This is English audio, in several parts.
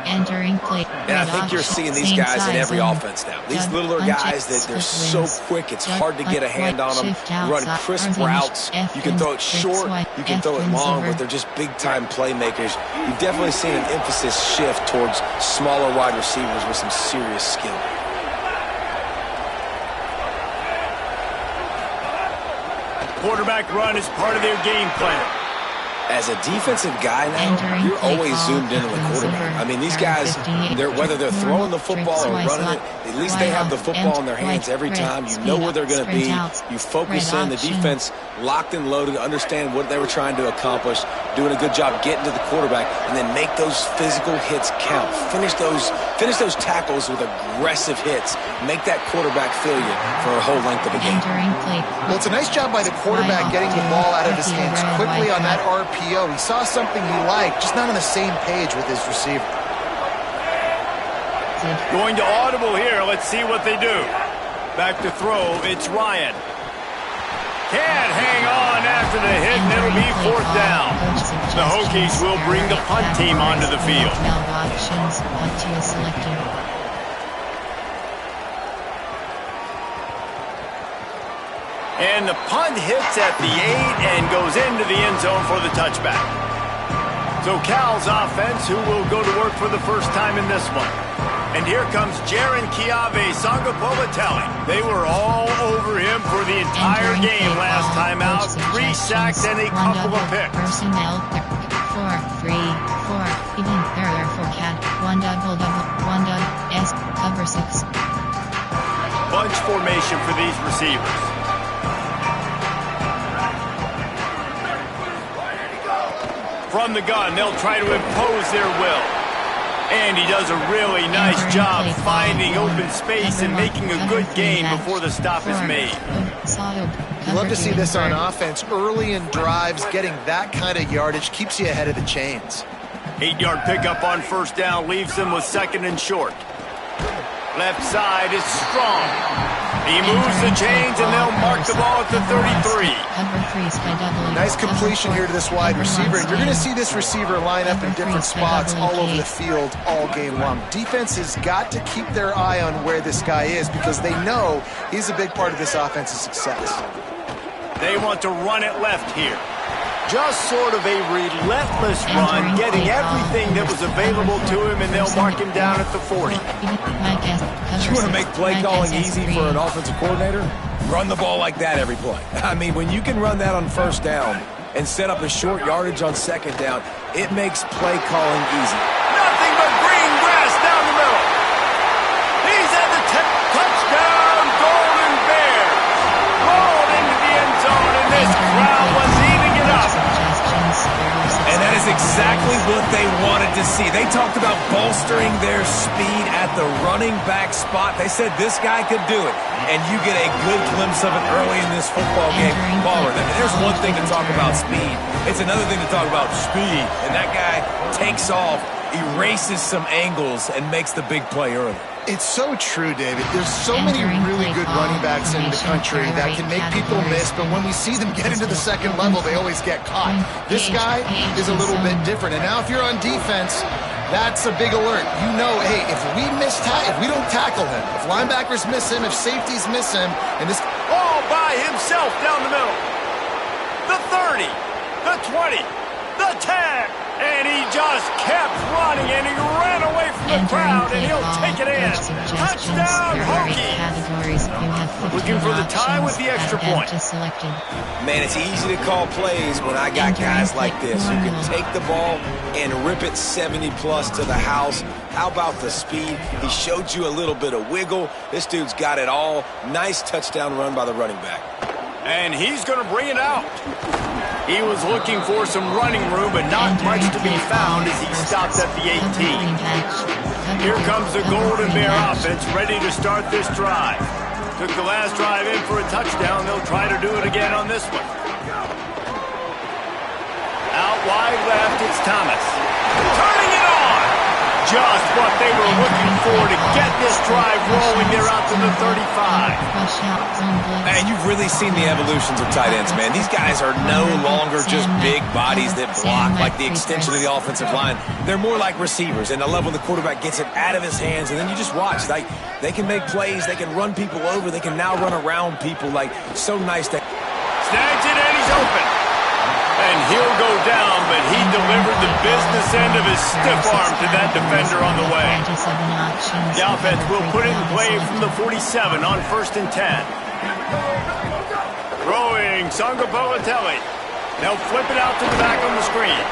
Entering play. And I think you're seeing these guys in every offense now. These littler guys that they're so quick, it's hard to get a hand on them. Run crisp routes. You can throw it short, you can throw it long, but they're just big-time playmakers. You've definitely seen an emphasis shift towards smaller wide receivers with some serious skill. Quarterback run is part of their game plan. As a defensive guy now, you're always zoomed in on the quarterback. I mean, these guys, whether they're throwing the football or running it, at least they have the football in their hands every time. You know where they're going to be. You focus in. The defense locked and loaded, understand what they were trying to accomplish, doing a good job getting to the quarterback, and then make those physical hits count. Finish those tackles with aggressive hits. Make that quarterback feel you for a whole length of a game. Well, it's a nice job by the quarterback getting the ball out of his hands quickly on that RPO. He saw something he liked, just not on the same page with his receiver. Going to audible here. Let's see what they do. Back to throw. It's Ryan. Can't hang on after the hit, and it'll be fourth down. The Hokies will bring the punt team onto the field. And the punt hits at the 8 and goes into the end zone for the touchback. So Cal's offense, who will go to work for the first time in this one. And here comes Jaron Kiave Sangapovatelli. They were all over him for the entire game last time out. 3 sacks and a couple of picks. Personnel 4-3-4. Even error for cat. 1 double. 1 S cover 6. Bunch formation for these receivers. From the gun, they'll try to impose their will. And he does a really nice job finding open space and making a good gain before the stop is made. You love to see this on offense. Early in drives, getting that kind of yardage keeps you ahead of the chains. 8-yard pickup on first down leaves them with second and short. Left side is strong. He moves the chains, and they'll mark the ball at the 33. Nice completion here to this wide receiver. And you're going to see this receiver line up in different spots all over the field all game long. Defense has got to keep their eye on where this guy is because they know he's a big part of this offense's success. They want to run it left here. Just sort of a relentless run, getting everything that was available to him, and they'll mark him down at the 40. You want to make play calling easy for an offensive coordinator? Run the ball like that every play. I mean, when you can run that on first down and set up a short yardage on second down, it makes play calling easy. Nothing but green grass down the middle. He's at the touchdown, Golden Bears. Rolled into the end zone, and this crowd was eating it up. And that is exactly what they wanted to see. They talked about bolstering their speed at the running back spot. They said this guy could do it. And you get a good glimpse of it early in this football game. Baller. There's one thing to talk about speed. It's another thing to talk about speed. And that guy takes off, erases some angles, and makes the big play early. It's so true, David. There's so many really good running backs in the country that can make people miss, but when we see them get into the second level, they always get caught. This guy is a little bit different. And now if you're on defense, that's a big alert. You know, hey, if we don't tackle him, if linebackers miss him, if safeties miss him, and this all by himself down the middle. The 30, the 20, the 10. And he just kept running, and he ran away from the crowd, and he'll take it in. Touchdown, Hokies! Looking for the tie with the extra point. Man, it's easy to call plays when I got guys like this who can take the ball and rip it 70-plus to the house. How about the speed? He showed you a little bit of wiggle. This dude's got it all. Nice touchdown run by the running back. And he's going to bring it out. He was looking for some running room, but not much to be found as he stopped at the 18. Here comes the Golden Bear offense, ready to start this drive. Took the last drive in for a touchdown. They'll try to do it again on this one. Out wide left, it's Thomas. Turning it on. just what they were looking for to get this drive rolling. They're out to the 35. And you've really seen the evolutions of tight ends, man. These guys are no longer just big bodies that block like the extension of the offensive line. They're more like receivers, and I love when the quarterback gets it out of his hands, and then you just watch. Like, they can make plays, they can run people over, they can now run around people. Like, so nice that... Snags it, and he's open. And he'll go down, but he delivered the business end of his stiff arm to that defender on the way. The offense will put it in play from the 47 on 1st and 10. Throwing Songa Boatelli. They'll flip it out to the back on the screen.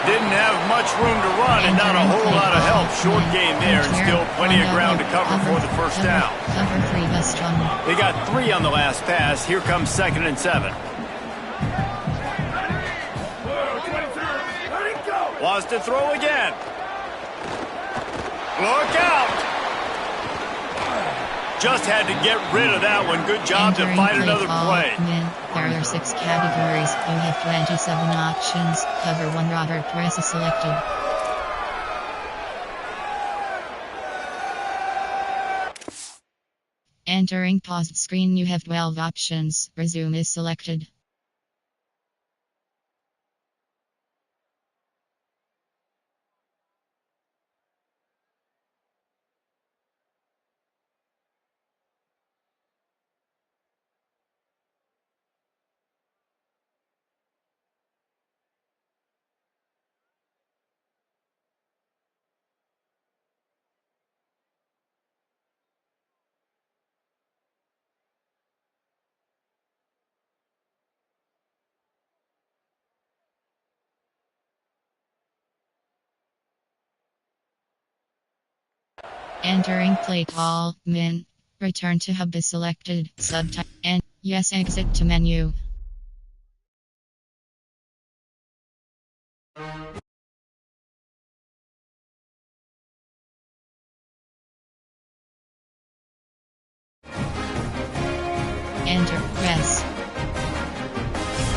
Didn't have much room to run and not a whole lot of help. Short game there and still plenty of ground to cover for the first down. They got 3 on the last pass. Here comes 2nd and 7. Wants to throw again. Look out! Just had to get rid of that one. Good job to fight another play. There are 6 categories. You have 27 options. Cover 1 Robert Press is selected. Entering paused screen, you have 12 options. Resume is selected. Entering play call, min. Return to hub is selected, subtype, and yes, exit to menu. Enter, press.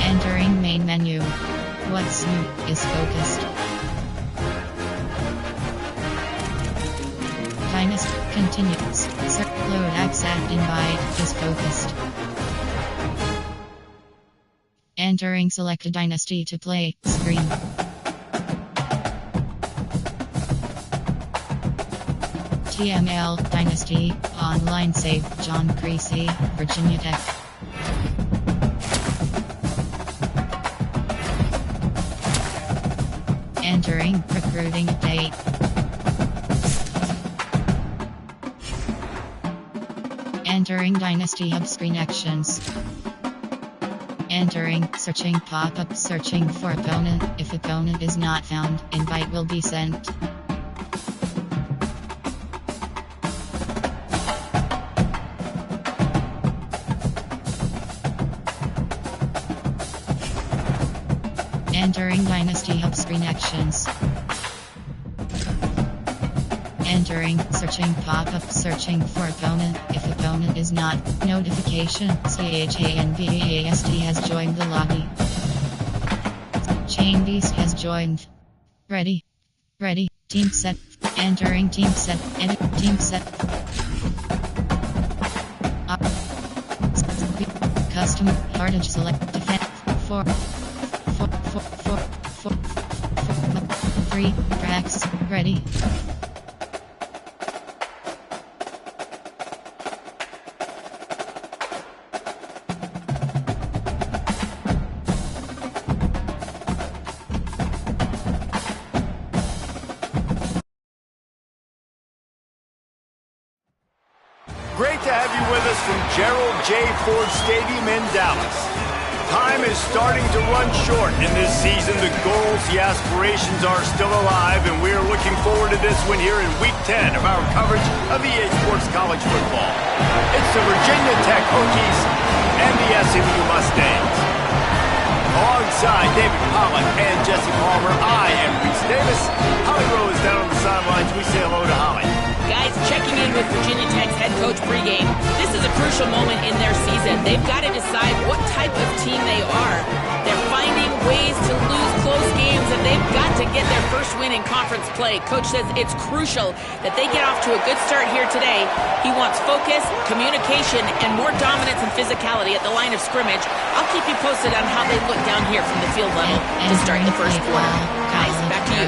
Entering main menu. What's new is focused. Dynasty continues. Load accept invite is focused. Entering select a dynasty to play screen. TML Dynasty online save John Creasy, Virginia Tech. Entering recruiting date. Entering Dynasty Hub screen actions. Entering searching pop-up searching for opponent. If opponent is not found, invite will be sent. Entering Dynasty Hub screen actions. Entering searching pop-up searching for opponent. If opponent is not, notification CHANBAST has joined the lobby. Chain Beast has joined. Ready. Team set. Entering team set. Edit team set. Custom hardage select defense 4 3 tracks ready. Great to have you with us from Gerald J. Ford Stadium in Dallas. Time is starting to run short in this season. The goals, the aspirations are still alive, and we're looking forward to this one here in Week 10 of our coverage of EA Sports College Football. It's the Virginia Tech Hokies and the SMU Mustangs. Alongside David Pollack and Jesse Palmer, I am Reese Davis. Holly Rowe is down on the sidelines. We say hello to Holly. Guys, checking in with Virginia Tech's head coach coach pregame. This is a crucial moment in their season. They've got to decide what type of team they are. They're finding ways to lose close games, and they've got to get their first win in conference play. Coach says it's crucial that they get off to a good start here today. He wants focus, communication, and more dominance and physicality at the line of scrimmage. I'll keep you posted on how they look down here from the field level to start the first quarter. Guys, back to you.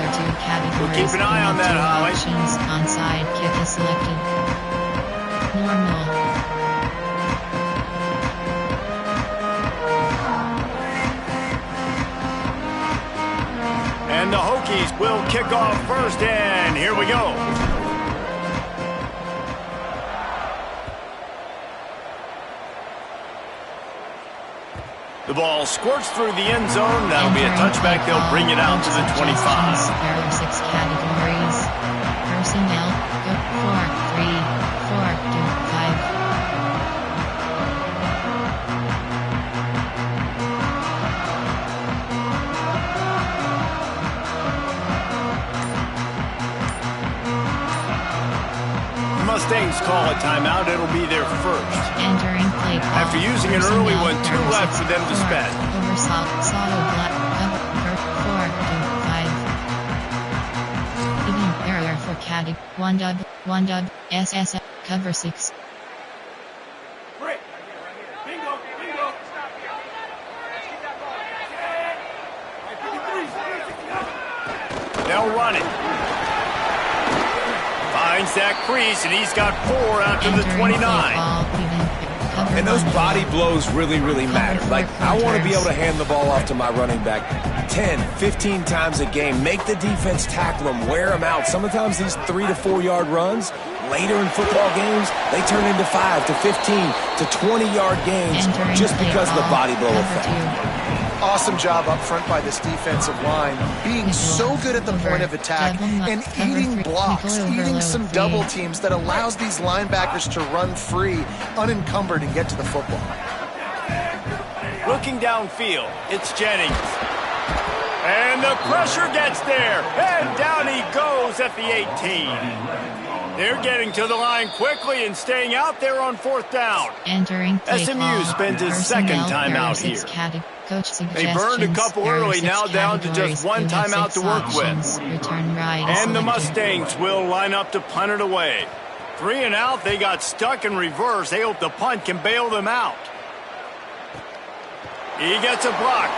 We'll keep an eye on that, Holly. Onside kick is selected. Normal. And the Hokies will kick off first, and here we go. The ball squirts through the end zone. That'll be a touchback. They'll bring it out to the 25. There are 6 categories. Personnel, go 4, 3, 4, 2, 5. Mustangs call a timeout. It'll be their first. Entering play call. After using an early one, 2 left for them to spend. Over Sato Black, cover 4, 2, 5. Even error for Caddy. 1 dub, SS, cover 6. They'll run it. Finds that crease, and he's got 4 out to the 29. And those body blows really, really matter. Like, I want to be able to hand the ball off to my running back 10, 15 times a game. Make the defense tackle them, wear them out. Sometimes these 3 to 4 yard runs, later in football games, they turn into 5 to 15 to 20-yard gains just because of the body blow effect. Awesome job up front by this defensive line, being so good at the point of attack and eating blocks, eating some double teams that allows these linebackers to run free, unencumbered, and get to the football. Looking downfield, it's Jennings. And the pressure gets there, and down he goes at the 18. They're getting to the line quickly and staying out there on 4th down. Entering play SMU call. spends his second timeout here. They burned a couple early, now down to just 1 timeout to work with. Return right And the Mustangs will line up to punt it away. 3 and out, they got stuck in reverse. They hope the punt can bail them out. He gets a block.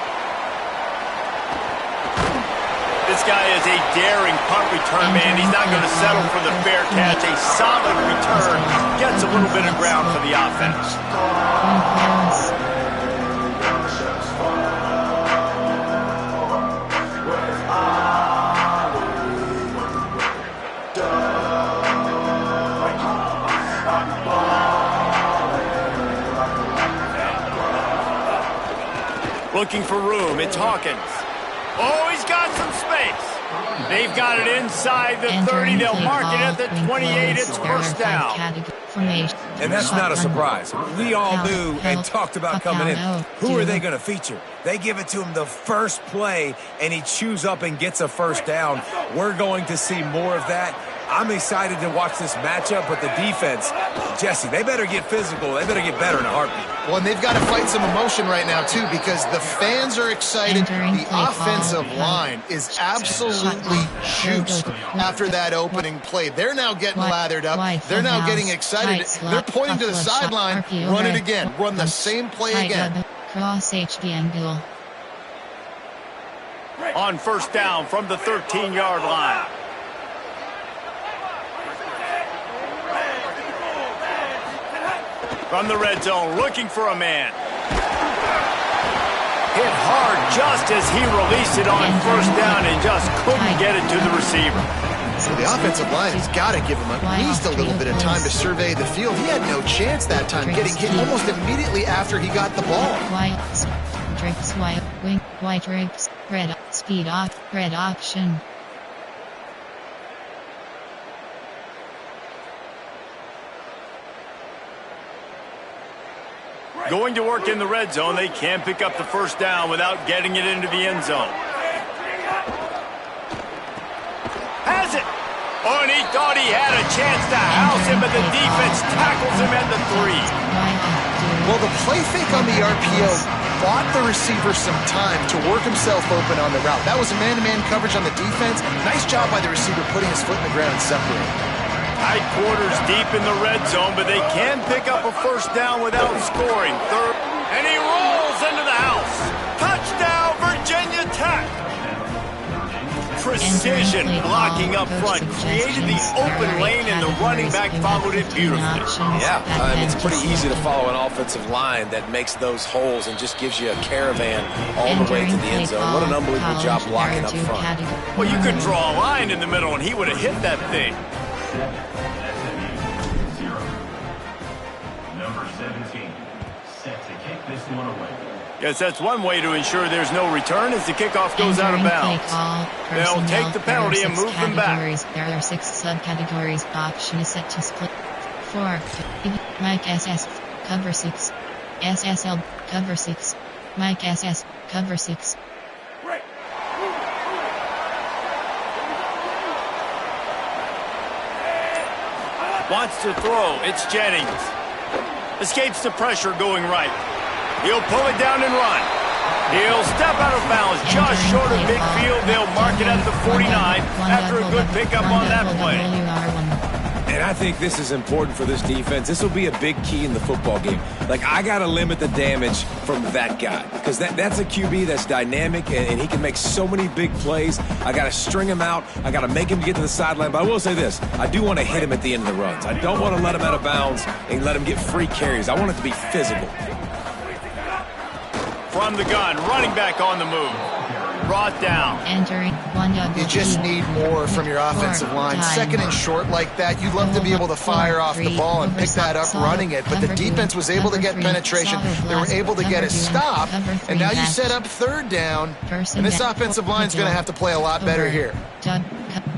This guy is a daring punt return man. He's not going to settle for the fair catch. A solid return. Gets a little bit of ground for the offense. Looking for room. It's Hawkins. Oh, he's got some space. They've got it inside the 30. They'll mark it at the 28. It's first down. And that's not a surprise. We all knew and talked about coming in. Who are they going to feature? They give it to him the first play, and he chews up and gets a first down. We're going to see more of that. I'm excited to watch this matchup, but the defense, Jesse, they better get physical. They better get better in a heartbeat. Well, and they've got to fight some emotion right now, too, because the fans are excited. The offensive line is absolutely juiced after that opening play. They're now getting lathered up. They're now getting excited. They're pointing to the sideline. Run it again. Run the same play again. Cross HD angle. On first down from the 13-yard line. From the red zone, looking for a man. Hit hard just as he released it on first down and just couldn't get it to the receiver. So the offensive line has got to give him at least a little bit of time to survey the field. He had no chance that time, getting hit almost immediately after he got the ball. White drips, white wing, white drips, red speed off, red option. Going to work in the red zone, they can't pick up the first down without getting it into the end zone. Has it! Oh, and he thought he had a chance to house him, but the defense tackles him at the 3. Well, the play fake on the RPO bought the receiver some time to work himself open on the route. That was a man-to-man coverage on the defense. Nice job by the receiver putting his foot in the ground and separating. Tight quarters deep in the red zone, but they can pick up a first down without scoring. Third, and he rolls into the house. Touchdown, Virginia Tech. Precision blocking up front, created the open lane, and the running back followed it beautifully. Yeah, it's pretty easy to follow an offensive line that makes those holes and just gives you a caravan all the way to the end zone. What an unbelievable job blocking up front. Well, you could draw a line in the middle, and he would have hit that thing. Number 17, set to kick this one away. Yes, that's one way to ensure there's no return as the kickoff goes out of bounds. They'll take the penalty and move them back. There are 6 subcategories. Option is set to split. 4. Mike SS, cover 6. SSL, cover 6. Mike SS, cover 6. Wants to throw. It's Jennings. Escapes the pressure going right. He'll pull it down and run. He'll step out of bounds just short of midfield. They'll mark it at the 49 after a good pickup on that play. And I think this is important for this defense. This will be a big key in the football game. Like, I got to limit the damage from that guy because that's a QB that's dynamic and he can make so many big plays. I got to string him out. I got to make him get to the sideline. But I will say this. I do want to hit him at the end of the runs. I don't want to let him out of bounds and let him get free carries. I want it to be physical. From the gun, running back on the move. Brought down. Entering you just need more from your offensive line. Second and short like that, you'd love to be able to fire off the ball and pick that up running it, but the defense was able to get penetration. They were able to get a stop, and now you set up third down, and this offensive line is going to have to play a lot better here.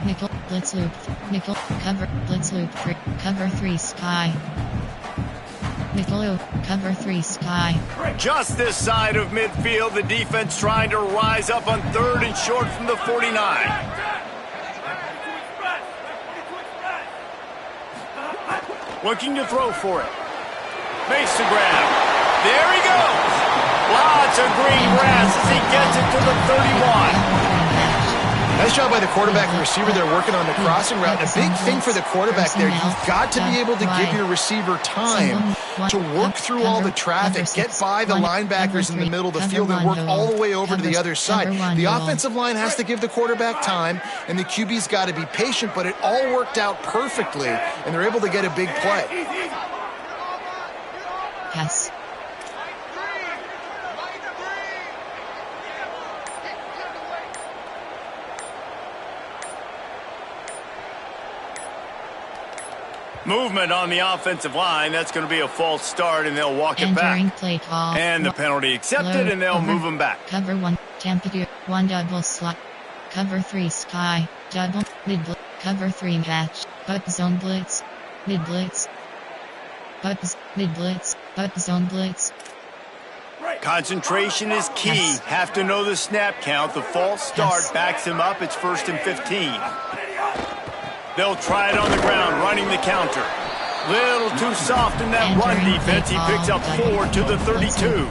Nickel, blitz loop, nickel, cover, blitz loop, cover 3, sky. Nickel, cover 3, sky. Just this side of midfield, the defense trying to rise up on third and short from the 49. Looking to throw for it. Makes the grab. There he goes. Lots of green grass as he gets it to the 31. Nice job by the quarterback and receiver. They're working on the crossing route. And a big thing for the quarterback there, you've got to be able to give your receiver time to work through all the traffic, get by the linebackers in the middle of the field, and work all the way over to the other side. The offensive line has to give the quarterback time, and the QB's got to be patient, but it all worked out perfectly, and they're able to get a big play. Yes. Movement on the offensive line. That's going to be a false start, and they'll walk it back. Play call. And the penalty accepted, and they'll move them back. Cover 1, Tampa 1 double slot. Cover 3, sky, double, mid blitz. Cover 3 match, but zone blitz, mid blitz. But mid blitz, but zone blitz. Concentration is key. Yes. Have to know the snap count. The false start backs him up. It's 1st and 15. They'll try it on the ground, running the counter. Little too soft in that run defense. He picks up 4 to the 32.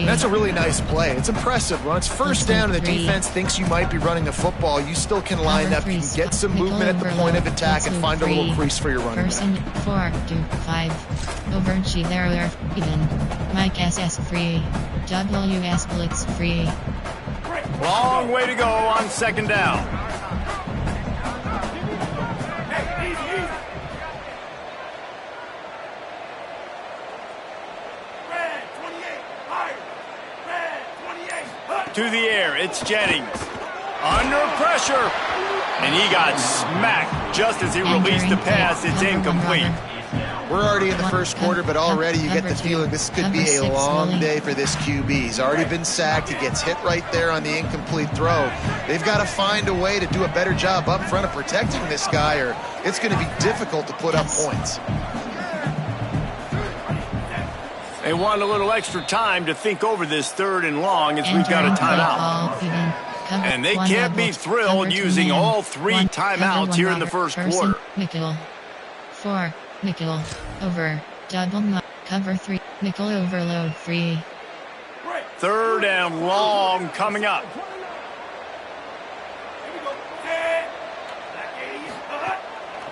That's a really nice play. It's impressive. When it's first down and the defense thinks you might be running the football, you still can line up. You can get some movement at the point of attack and find a little crease for your running back. 4 to 5. Over G there, even. Mike SS free. WS blitz free. Long way to go on 2nd down. To the air, it's Jennings. Under pressure. And he got smacked just as he released the pass. It's incomplete. We're already in the first quarter, but already you get the feeling this could be a long day for this QB. He's already been sacked. He gets hit right there on the incomplete throw. They've got to find a way to do a better job up front of protecting this guy, or it's going to be difficult to put up points. They want a little extra time to think over this 3rd and long as we've got a timeout. And they can't be thrilled using all 3 timeouts here in the first quarter. Nickel. 4. Nickel. Over. Double. Cover 3. Nickel overload 3. 3rd and long coming up.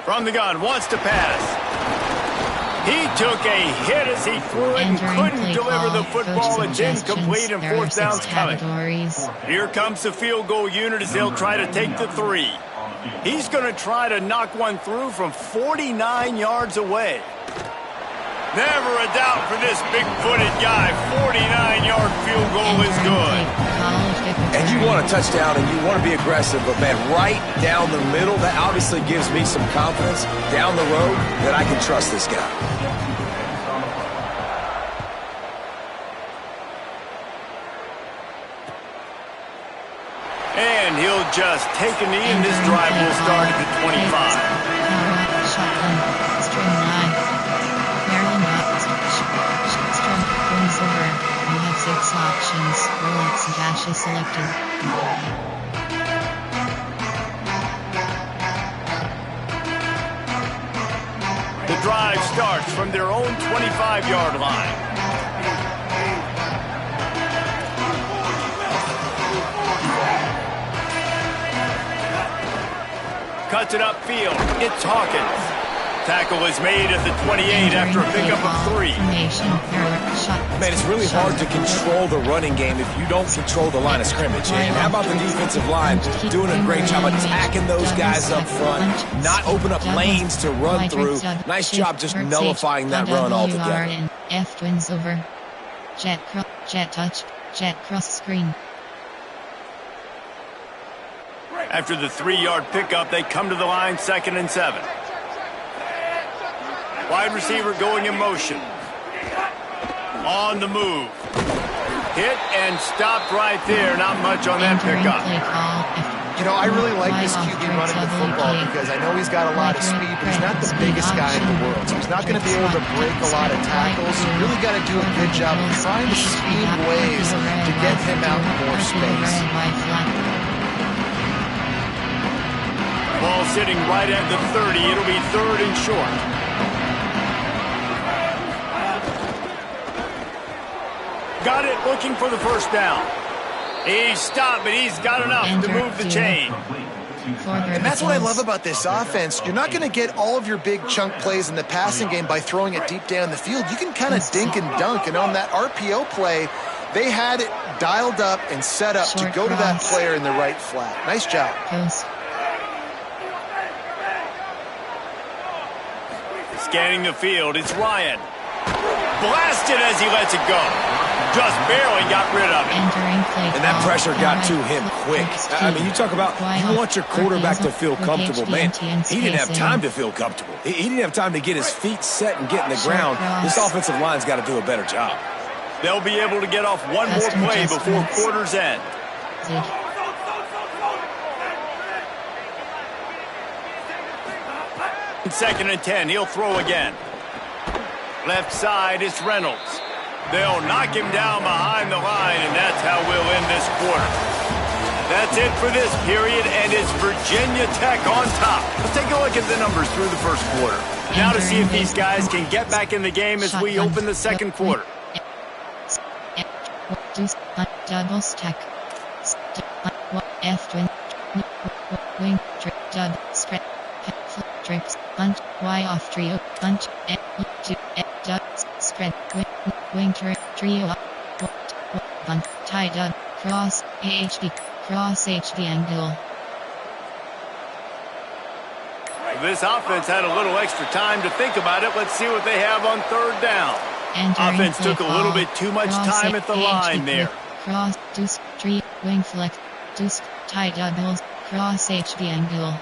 From the gun, wants to pass. He took a hit as he threw it and couldn't deliver the football. It's incomplete and 4th down's coming. Here comes the field goal unit as they'll try to take the 3. He's going to try to knock one through from 49 yards away. Never a doubt for this big-footed guy. 49-yard field goal is good. And you want a touchdown and you want to be aggressive, but man, right down the middle, that obviously gives me some confidence down the road that I can trust this guy. And he'll just take a knee, and this drive will start at the 25. Shotgun. String 9. Over. You have 6 options. Rolex dash is selected. The drive starts from their own 25-yard line. Cuts it upfield. It's Hawkins. Tackle is made at the 28 after a pickup of 3. Man, it's really hard to control the running game if you don't control the line of scrimmage. And how about the defensive line doing a great job attacking those guys up front, not open up lanes to run through. Nice job just nullifying that run altogether. F twins over. Jet touch, jet cross screen. After the 3-yard pickup, they come to the line 2nd and 7. Wide receiver going in motion. On the move. Hit and stopped right there. Not much on that pickup. You know, I really like this QB running the football because I know he's got a lot of speed, but he's not the biggest guy in the world. So he's not going to be able to break a lot of tackles. You really got to do a good job of trying to scheme ways to get him out in more space. Ball sitting right at the 30. It'll be 3rd and short. Got it, looking for the 1st down. He's stopped, but he's got enough to move the chain. And that's what I love about this offense. You're not going to get all of your big chunk plays in the passing game by throwing it deep down the field. You can kind of dink and dunk, and on that RPO play, they had it dialed up and set up to go to that player in the right flat. Nice job. Scanning the field, it's Ryan. Blasted as he lets it go. Just barely got rid of it. And that pressure got to him quick. I mean, you talk about you want your quarterback to feel comfortable. Man, he didn't have time to feel comfortable. He didn't have time to get his feet set and get in the ground. This offensive line's got to do a better job. They'll be able to get off one more play before quarter's end. 2nd and 10. He'll throw again. Left side is Reynolds. They'll knock him down behind the line, and that's how we'll end this quarter. That's it for this period, and it's Virginia Tech on top. Let's take a look at the numbers through the first quarter. Now to see if these guys can get back in the game as we open the 2nd quarter. Double stack. F twin. Wing. Dub. Spread. Trips. Bunch. Y off trio. Bunch. Dub. Spread. Wing. Trio. Bunch. Tie dub. Cross. AHD. Cross HD angle. This offense had a little extra time to think about it. Let's see what they have on 3rd down. Offense took a little bit too much time at the line there. Cross, deuce, tree, wing flex, deuce, tie doubles, cross HB angle.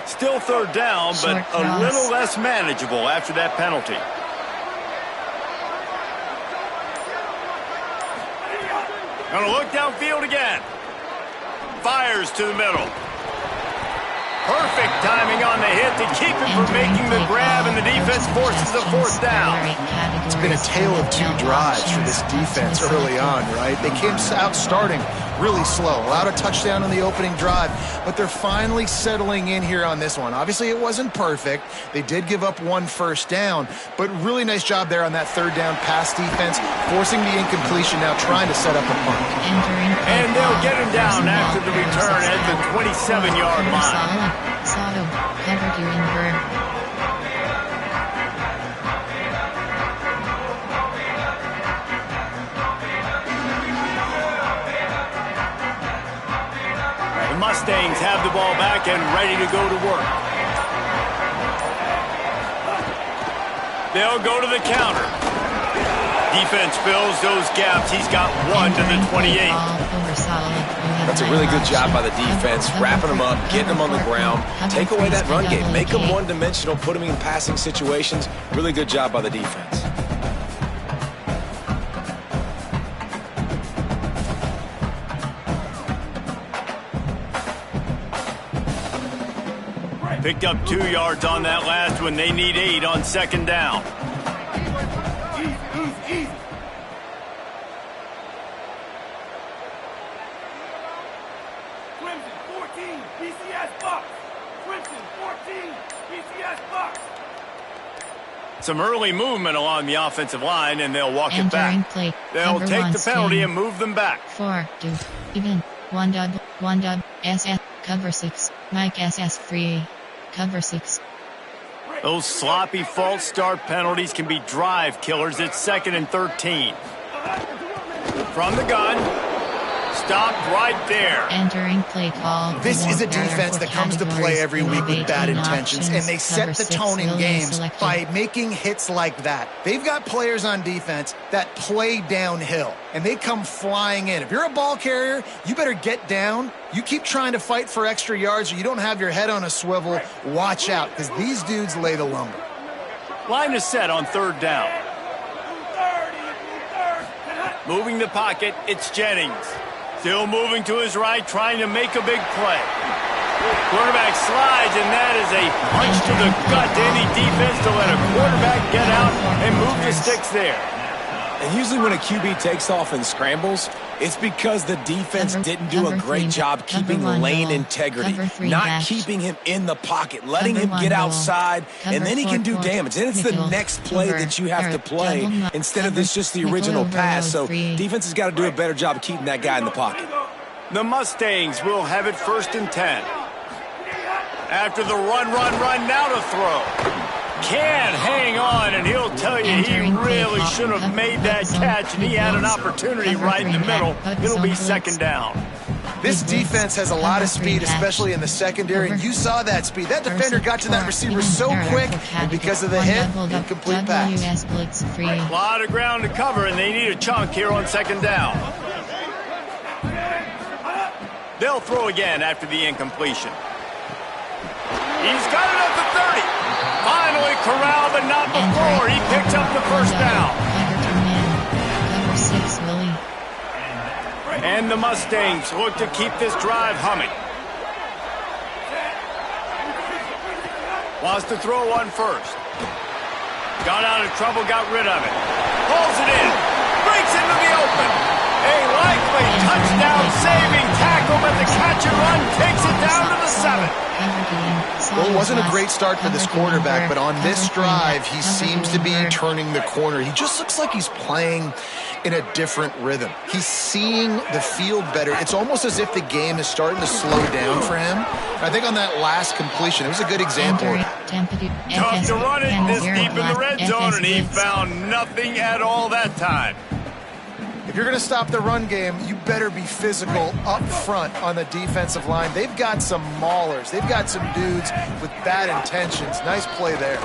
Still 3rd down, but a little less manageable after that penalty. Gonna look downfield again. Fires to the middle. Perfect timing on the hit to keep him from making the grab, and the defense forces a fourth down. It's been a tale of two drives for this defense early on, right? They came out starting really slow, allowed a touchdown on the opening drive, but they're finally settling in here on this one. Obviously, it wasn't perfect. They did give up one first down, but really nice job there on that third down pass defense, forcing the incompletion, now trying to set up a punt. And they'll get him down after the return at the 27-yard line. The Mustangs have the ball back and ready to go to work. They'll go to the counter. Defense fills those gaps. He's got one to the 28. That's a really good job by the defense, wrapping them up, getting them on the ground. Take away that run game. Make them one-dimensional, put them in passing situations. Really good job by the defense. Picked up 2 yards on that last one. They need 8 on second down. Crimson 14, BCS box. Crimson 14, BCS box. Some early movement along the offensive line, and they'll walk it back. Play. They'll take the penalty and move them back. 4, 2, even. 1 dub, SS, cover 6, Mike SS free. Cover 6. Those sloppy false start penalties can be drive killers. It's 2nd and 13. From the gun. Stopped right there. Entering play call. This is a defense that comes to play every week with bad intentions, and they set the tone in games by making hits like that. They've got players on defense that play downhill, and they come flying in. If you're a ball carrier, you better get down. You keep trying to fight for extra yards, or you don't have your head on a swivel. Watch out, because these dudes lay the lumber. Line is set on third down. Moving the pocket, it's Jennings. Still moving to his right, trying to make a big play. Quarterback slides, and that is a punch to the gut to any defense to let a quarterback get out and move the sticks there. And usually when a QB takes off and scrambles, it's because the defense didn't do a great job keeping lane integrity, not keeping him in the pocket, letting him get outside, and then he can do damage. And it's the next play that you have to play instead of this just the original pass. So defense has got to do a better job of keeping that guy in the pocket. The Mustangs will have it 1st and 10. After the run, now to throw. Can hang on, and he'll tell you he really should have made that catch, and he had an opportunity right in the middle. It'll be 2nd down. This defense has a lot of speed, especially in the secondary, and you saw that speed. That defender got to that receiver so quick, and because of the hit, incomplete pass. A lot of ground to cover, and they need a chunk here on 2nd down. They'll throw again after the incompletion. He's got it up to 30. Finally corralled, but not before. He picks up the first down. Cover 6, Willie. And the Mustangs look to keep this drive humming. Wants to throw one first. Got out of trouble, got rid of it. Pulls it in. Breaks into the open. A likely touchdown-saving tackle, but the catch and run takes it down to the 7. Well, it wasn't a great start for this quarterback, but on this drive, he seems to be turning the corner. He just looks like he's playing in a different rhythm. He's seeing the field better. It's almost as if the game is starting to slow down for him. I think on that last completion, it was a good example. Tough to run it this deep in the red zone, and he found nothing at all that time. If you're going to stop the run game, you better be physical up front on the defensive line. They've got some maulers. They've got some dudes with bad intentions. Nice play there.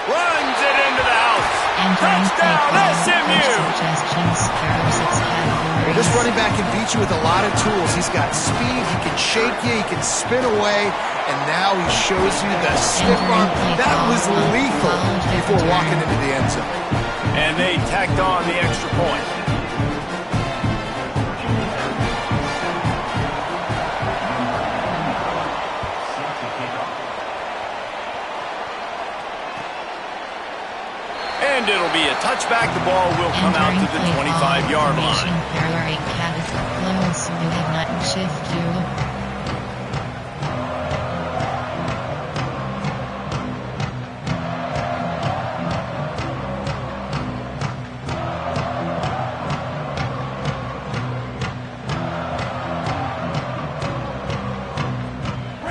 Runs it into the house. Touchdown, SMU. Well, this running back can beat you with a lot of tools. He's got speed. He can shake you. He can spin away. And now he shows you the stiff arm. That was lethal before walking into the end zone. And they tacked on the extra point. And it'll be a touchback. The ball will come out to the 25-yard line.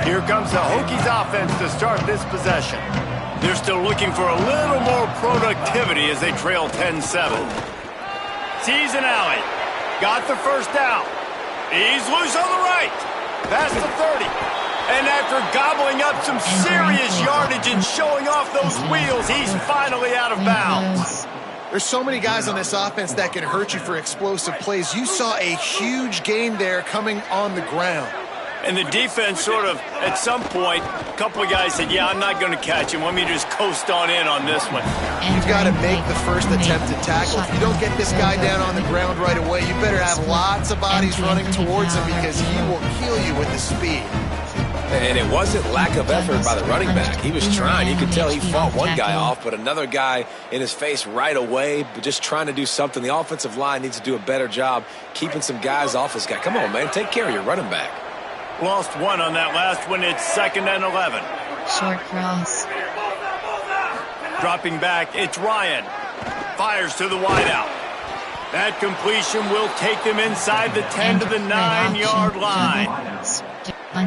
Here comes the Hokies offense to start this possession. They're still looking for a little more productivity as they trail 10-7. Sees an alley. Got the first down. He's loose on the right. Past the 30. And after gobbling up some serious yardage and showing off those wheels, he's finally out of bounds. There's so many guys on this offense that can hurt you for explosive plays. You saw a huge gain there coming on the ground. And the defense sort of, at some point, a couple of guys said, yeah, I'm not going to catch him. Let me just coast on in on this one. You've got to make the first attempted tackle. If you don't get this guy down on the ground right away, you better have lots of bodies running towards him because he will kill you with the speed. And it wasn't lack of effort by the running back. He was trying. You could tell he fought one guy off, but another guy in his face right away, but just trying to do something. The offensive line needs to do a better job keeping some guys off his guy. Come on, man. Take care of your running back. Lost one on that last one. It's 2nd and 11. Short cross. Dropping back, it's Ryan. Fires to the wideout. That completion will take them inside the 10 to the 9-yard line.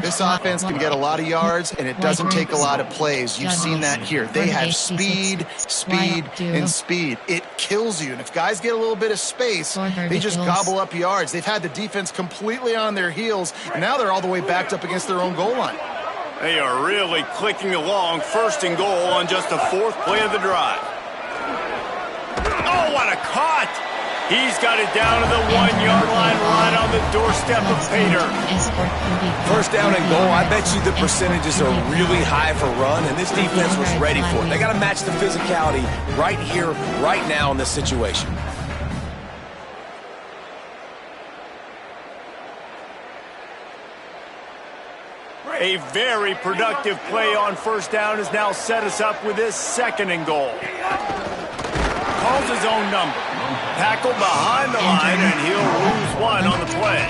This offense can get a lot of yards, and it doesn't take a lot of plays. You've seen that here. They have speed, speed, and speed. It kills you. And if guys get a little bit of space, they just gobble up yards. They've had the defense completely on their heels, and now they're all the way backed up against their own goal line. They are really clicking along. 1st and goal on just the 4th play of the drive. Oh, what a cut! He's got it down to the 1-yard line, right on the doorstep of Pater. 1st down and goal. I bet you the percentages are really high for run, and this defense was ready for it. They got to match the physicality right here, right now in this situation. A very productive play on 1st down has now set us up with this 2nd and goal. Calls his own number. Tackled behind the line, and he'll lose one on the play.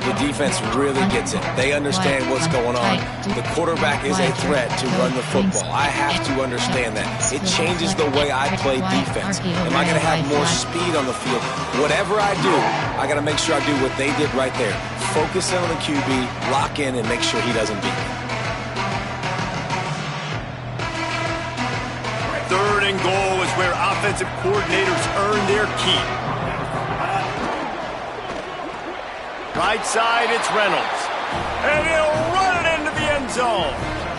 The defense really gets it. They understand what's going on. The quarterback is a threat to run the football. I have to understand that. It changes the way I play defense. Am I going to have more speed on the field? Whatever I do, I got to make sure I do what they did right there. Focus in on the QB, lock in, and make sure he doesn't beat me. 3rd and goal is where offensive coordinators earn their keep. Right side, it's Reynolds. And he'll run it into the end zone.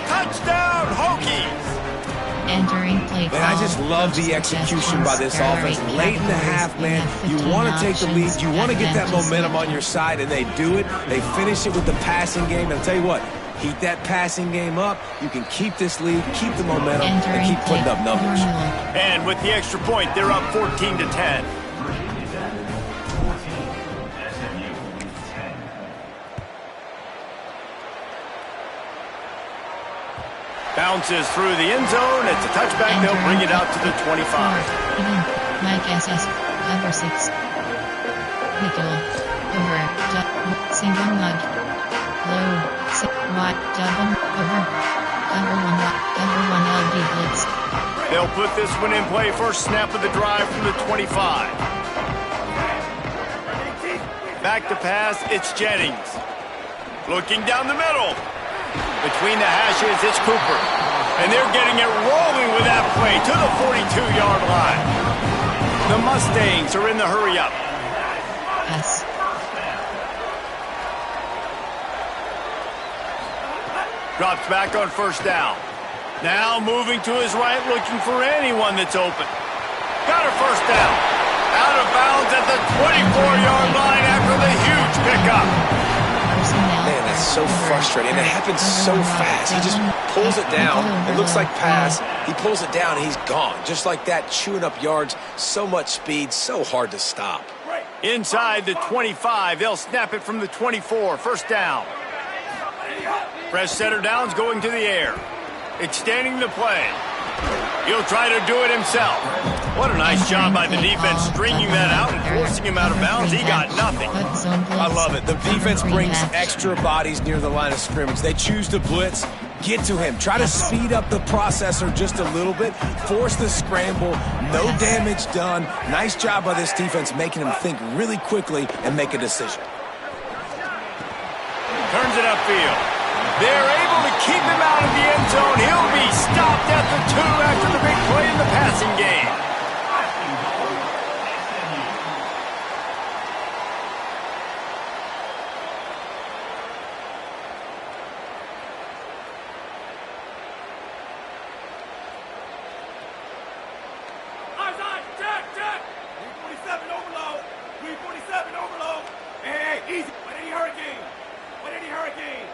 Touchdown, Hokies! Entering play. Man, I just love the execution by this offense. Late in the half, man, you want to take the lead. You want to get that momentum on your side, and they do it. They finish it with the passing game. And I'll tell you what, heat that passing game up. You can keep this lead, keep the momentum, and keep putting up numbers. And with the extra point, they're up 14-10. Bounces through the end zone. It's a touchback. They'll bring it out to the 25. Mike SS, cover 6. Nickel, over, single mug, low, wide, double, over, cover 1 LB blitz. They'll put this one in play. First snap of the drive from the 25. Back to pass, it's Jennings. Looking down the middle. Between the hashes, it's Cooper. And they're getting it rolling with that play to the 42-yard line. The Mustangs are in the hurry-up. Yes. Drops back on 1st down. Now moving to his right, looking for anyone that's open. Got a 1st down. Out of bounds at the 24-yard line after the huge pickup. Man, that's so frustrating. And it happens so fast. He just pulls it down. It looks like pass. He pulls it down, and he's gone. Just like that, chewing up yards. So much speed, so hard to stop. Inside the 25, they'll snap it from the 24. 1st down. Fresh center downs going to the air. Extending the play. He'll try to do it himself. What a nice job by the defense stringing that out and forcing him out of bounds. He got nothing. I love it. The defense brings extra bodies near the line of scrimmage. They choose to blitz. Get to him. Try to speed up the processor just a little bit. Force the scramble. No damage done. Nice job by this defense making him think really quickly and make a decision. Turns it upfield. They're able to keep him out of the end zone. He'll be stopped at the 2 after the big play in the passing game. Check, check. 347 overload. 347 overload. Hey, easy. Wait any hurricane. Wait any hurricane.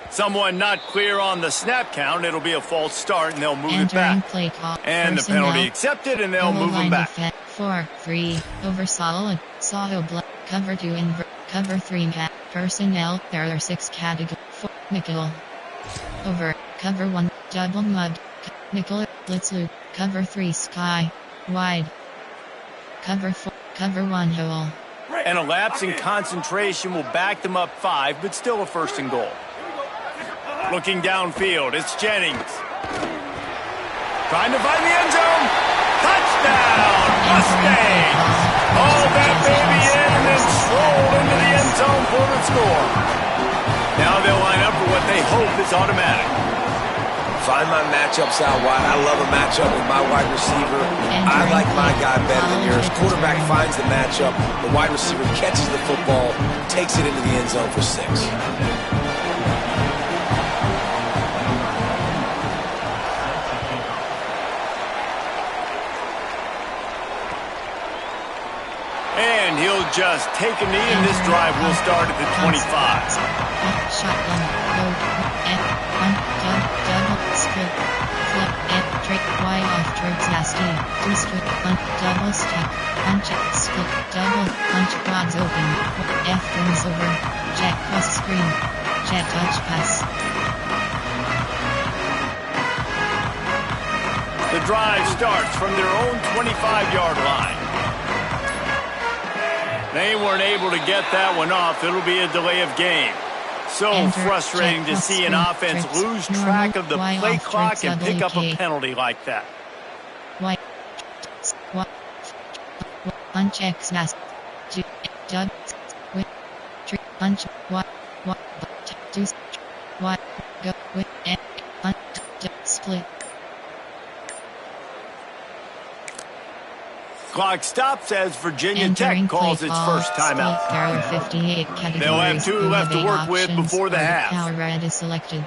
Someone not clear on the snap count. It'll be a false start, and they'll move it back. Play call. And the penalty accepted, and they'll move him back. 4-3 over solid. Saho block. Cover 2 invert. Cover 3 cat. Personnel. There are 6 categories. Nickel. Over. Cover 1. Double mud. Nickel. Blitz loop. Cover 3 sky. Wide. Cover 4. Cover 1 hole. And a lapse in concentration will back them up 5, but still a 1st and goal. Looking downfield, it's Jennings. Trying to find the end zone. Touchdown, Mustangs! All that baby in and then stroll into the end zone for the score. Now they'll line up for what they hope is automatic. Find my matchups out wide. I love a matchup with my wide receiver. I like my guy better than yours. Quarterback finds the matchup. The wide receiver catches the football, takes it into the end zone for 6. And he'll just take a knee, and this drive will start at the 25. Shotgun, load, double, split, flip, trick, Y off, trips, nasty, split, double stack, punch, split, double, punch, rods open, F goes over, jet cross screen, jet touch pass. The drive starts from their own 25-yard line. They weren't able to get that one off. It'll be a delay of game. So frustrating to see an offense lose track of the play clock and pick up a penalty like that. Punch X mass. Punch go with split. Clock stops as Virginia Tech calls its first timeout. There are 58 categories. They'll have 2 left to work with before the half. Power red is selected.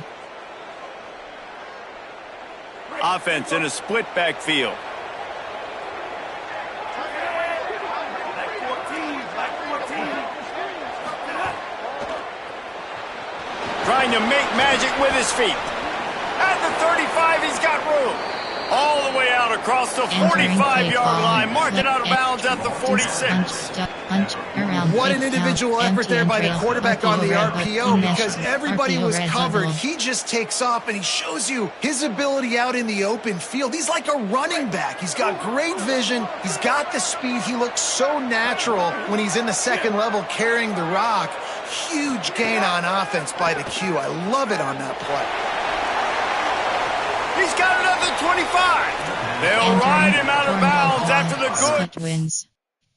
Offense in a split backfield. Trying to make magic with his feet. At the 35, he's got room. All the way out across the 45-yard line. Marking out of bounds at the 46. What an individual effort there by the quarterback on the RPO, because everybody was covered. He just takes off, and he shows you his ability out in the open field. He's like a running back. He's got great vision. He's got the speed. He looks so natural when he's in the second level carrying the rock. Huge gain on offense by the Q. I love it on that play. He's got another 25. They'll ride him out of bounds after the good. Split wins.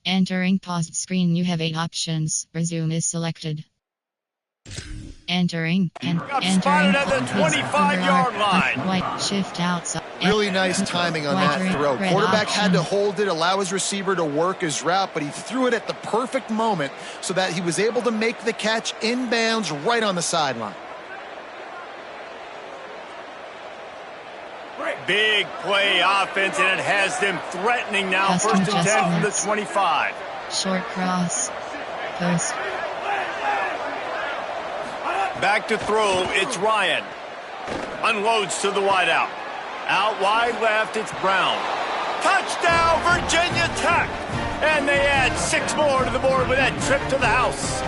Entering paused screen, you have 8 options. Resume is selected. Entering and spotted at the 25-yard line. White shift outside. Really nice timing on that throw. Quarterback had to hold it, allow his receiver to work his route, but he threw it at the perfect moment so that he was able to make the catch inbounds right on the sideline. Big play offense, and it has them threatening now. Custom 1st and 10 from the 25. Short cross. Post. Back to throw, it's Ryan. Unloads to the wideout. Out wide left, it's Brown. Touchdown, Virginia Tech! And they add 6 more to the board with that trip to the house.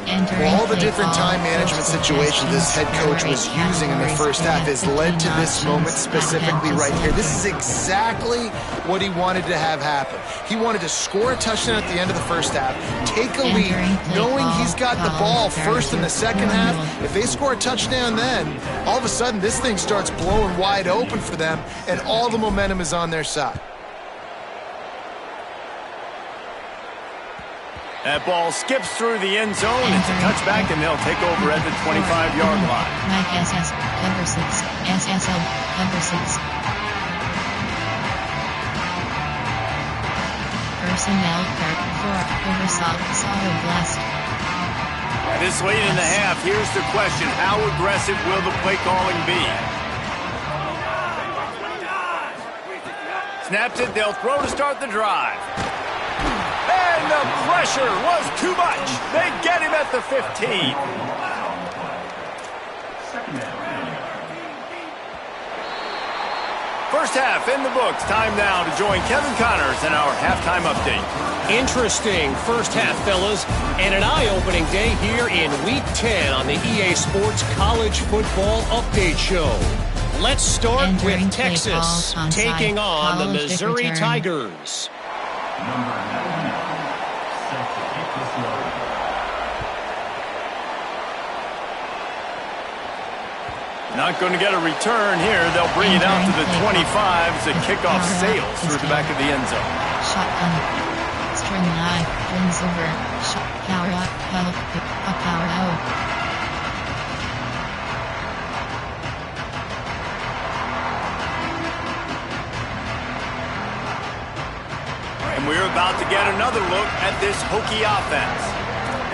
Well, all the different time management situations this head coach was using in the first half has led to this moment specifically right here. This is exactly what he wanted to have happen. He wanted to score a touchdown at the end of the first half, take a lead, knowing he's got the ball first in the second half. If they score a touchdown then, all of a sudden this thing starts blowing wide open for them, and all the momentum is on their side. That ball skips through the end zone. It's a touchback, and they'll take over at the 25-yard line. Mike SS, cover 6, SSL, cover 6. Personnel card for oversaw, solid blast. This late in the half, here's the question. How aggressive will the play calling be? Snaps it, they'll throw to start the drive. And the pressure was too much. They get him at the 15. First half in the books. Time now to join Kevin Connors in our halftime update. Interesting first half, fellas, and an eye-opening day here in Week 10 on the EA Sports College Football Update Show. Let's start with Texas taking on the Missouri Tigers. Not going to get a return here. They'll bring it out to the 25 as the kickoff sails through the back of the end zone. Shotgun. String eye. Brings over. Shot. Power up. Power out. And we're about to get another look at this Hokie offense.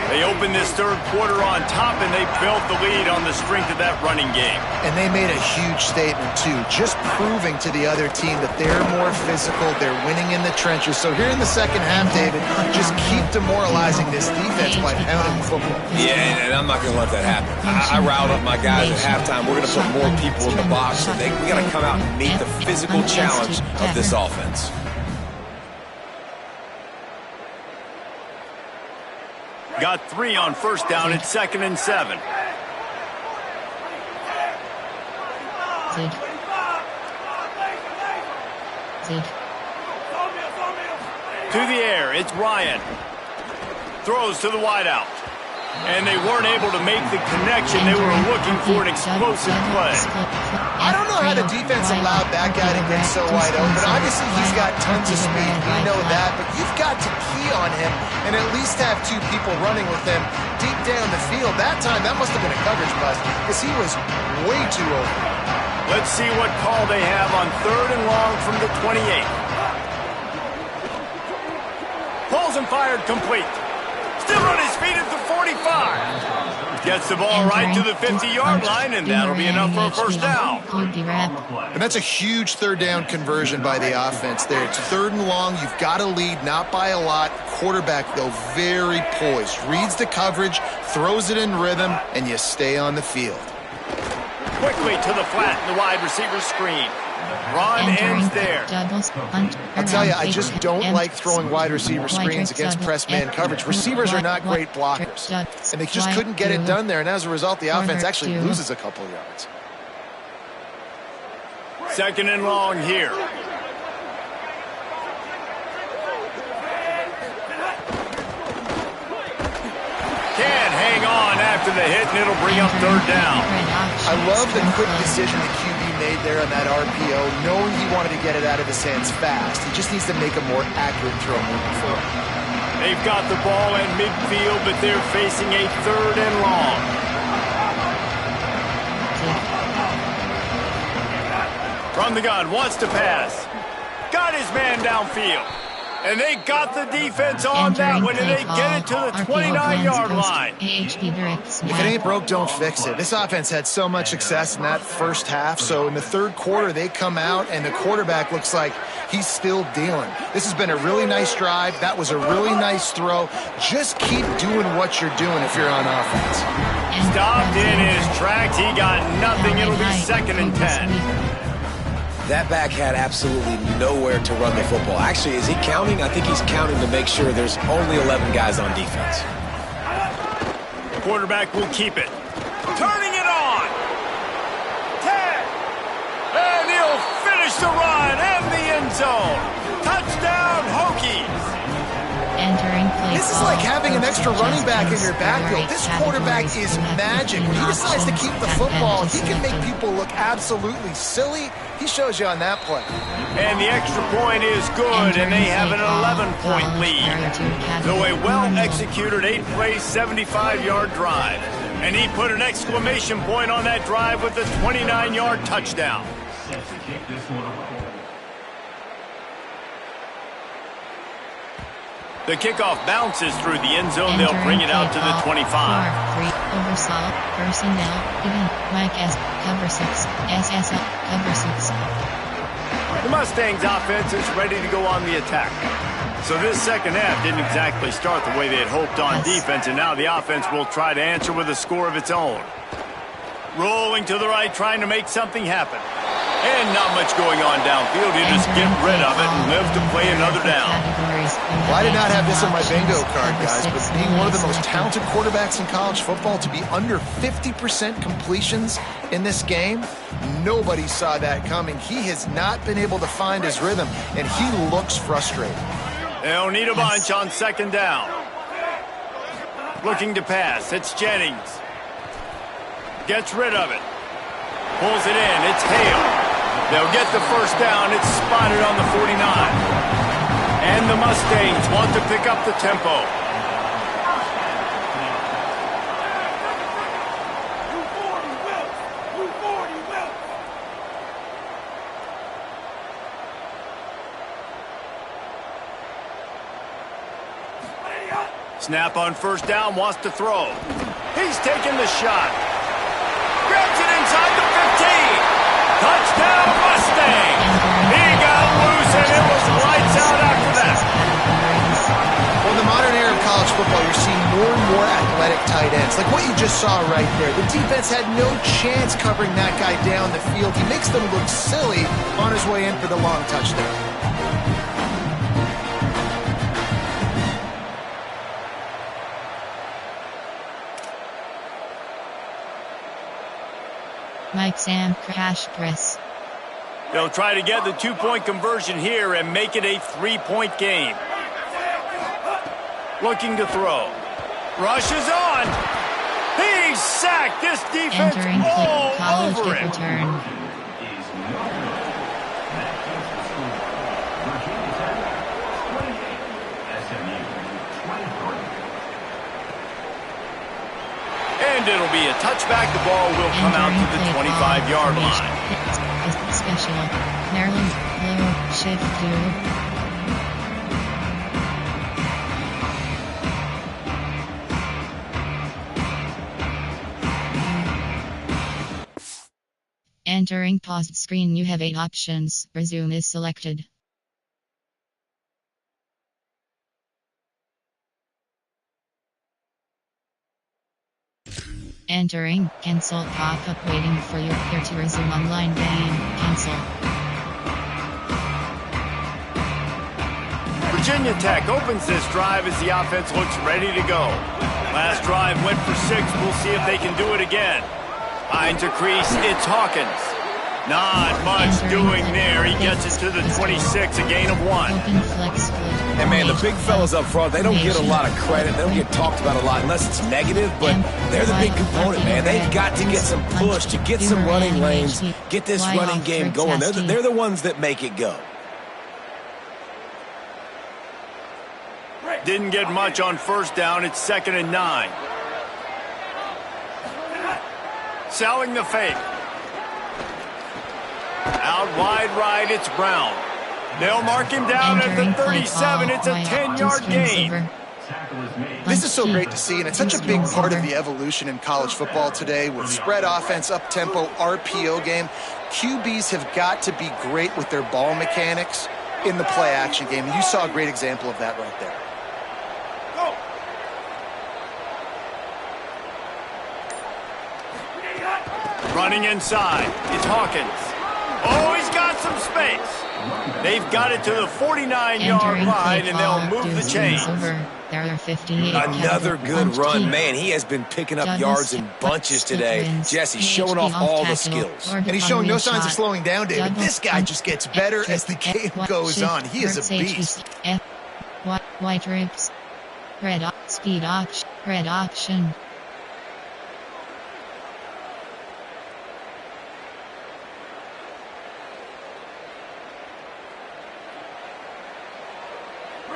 They opened this third quarter on top, and they built the lead on the strength of that running game. And they made a huge statement, too, just proving to the other team that they're more physical, they're winning in the trenches. So here in the second half, David, just keep demoralizing this defense by pounding the football. Yeah, and I'm not going to let that happen. I riled up my guys at halftime. We're going to put more people in the box, and we got to come out and meet the physical challenge of this offense. Got 3 on first down. It's 2nd and 7. Zig. To the air, it's Ryan. Throws to the wideout. And they weren't able to make the connection. They were looking for an explosive play. I don't know how the defense allowed that guy to get so wide open. Obviously, he's got tons of speed. We know that. But you've got to key on him and at least have 2 people running with him deep down the field. That time, that must have been a coverage bust because he was way too open. Let's see what call they have on 3rd and long from the 28. Pulls and fired complete. Still on his feet at the 45. Gets the ball right to the 50-yard line, and that'll be enough for a first down. And that's a huge third down conversion by the offense there. It's 3rd and long. You've got to lead, not by a lot. Quarterback, though, very poised. Reads the coverage, throws it in rhythm, and you stay on the field. Quickly to the flat in the wide receiver screen. Run ends there. I'll tell you, I just don't like throwing wide receiver screens against press man coverage. Receivers are not great blockers, and they just couldn't get it done there, and as a result, the offense actually loses a couple yards. 2nd and long here. Can't hang on after the hit, and it'll bring up 3rd down. I love the quick decision the QB made there on that RPO, knowing he wanted to get it out of his hands fast. He just needs to make a more accurate throw moving forward. They've got the ball at midfield, but they're facing a 3rd and long. From the gun, wants to pass. Got his man downfield. And they got the defense on that one, and they get it to the 29-yard line. If it ain't broke, don't fix it. This offense had so much success in that first half, so in the 3rd quarter, they come out, and the quarterback looks like he's still dealing. This has been a really nice drive. That was a really nice throw. Just keep doing what you're doing if you're on offense. Stopped in his tracks. He got nothing. It'll be 2nd and 10. That back had absolutely nowhere to run the football. Actually, is he counting? I think he's counting to make sure there's only 11 guys on defense. quarterback will keep it. Turning it on. 10. And he'll finish the run and the end zone. Touchdown, Hokies. This is like having an extra running back in your backfield. This quarterback is magic. When he decides to keep the football, he can make people look absolutely silly. He shows you on that play. And the extra point is good, and they have an 11-point lead. So a well-executed 8-play, 75-yard drive. And he put an exclamation point on that drive with a 29-yard touchdown. Set to kick this one away. The kickoff bounces through the end zone. They'll bring it out to the 25. Overslot, personnel, even, Mike S, cover 6, SSL, cover 6. The Mustangs offense is ready to go on the attack. So this second half didn't exactly start the way they had hoped on defense, and now the offense will try to answer with a score of its own. Rolling to the right, trying to make something happen. And not much going on downfield. You just get rid of it and live to play another down. Well, I did not have this on my bingo card, guys, but being one of the most talented quarterbacks in college football, to be under 50% completions in this game, nobody saw that coming. He has not been able to find his rhythm, and he looks frustrated. They'll need a bunch on second down. Looking to pass. It's Jennings. Gets rid of it. Pulls it in. It's Hale. They'll get the first down. It's spotted on the 49. And the Mustangs want to pick up the tempo. Snap on first down, wants to throw. He's taking the shot. Grabs it inside the 15. Touchdown, Mustang! He got loose, and it was lights out after that. Well, in the modern era of college football, you're seeing more and more athletic tight ends, like what you just saw right there. The defense had no chance covering that guy down the field. He makes them look silly on his way in for the long touchdown. Mike Sam crash press. They'll try to get the two-point conversion here and make it a three-point game. Looking to throw. Rushes on. He's sacked. This defense Entering all college over kick him. return. And it'll be a touchback. The ball will come out to the 25-yard line. Special. Maryland, blue, shift blue. Entering paused screen, you have 8 options. Resume is selected. Entering cancel pop-up waiting for your player to resume online game. Cancel. Virginia Tech opens this drive as the offense looks ready to go. Last drive went for 6. We'll see if they can do it again. Finds a crease. It's Hawkins. Not much doing there. He gets it to the 26, a gain of 1. And man, the big fellas up front, they don't get a lot of credit. They don't get talked about a lot unless it's negative, but they're the big component, man. They've got to get some push, to get some running lanes, get this running game going. They're the ones that make it go. Didn't get much on first down. It's 2nd and 9. Selling the fake. Out wide right, it's Brown. They'll mark him down at the 37. It's a 10-yard gain. This is so great to see, and it's such a big part of the evolution in college football today with spread offense, up-tempo, RPO game. QBs have got to be great with their ball mechanics in the play-action game, and you saw a great example of that right there. Running inside, it's Hawkins. Oh, he's got some space. They've got it to the 49-yard line, and they'll move the chains. Another good run. Man, he has been picking up yards in bunches today. Jesse showing off all the skills. And he's showing no signs of slowing down, David. This guy just gets better as the game goes on. He is a beast. White troops. Red speed option. Red option.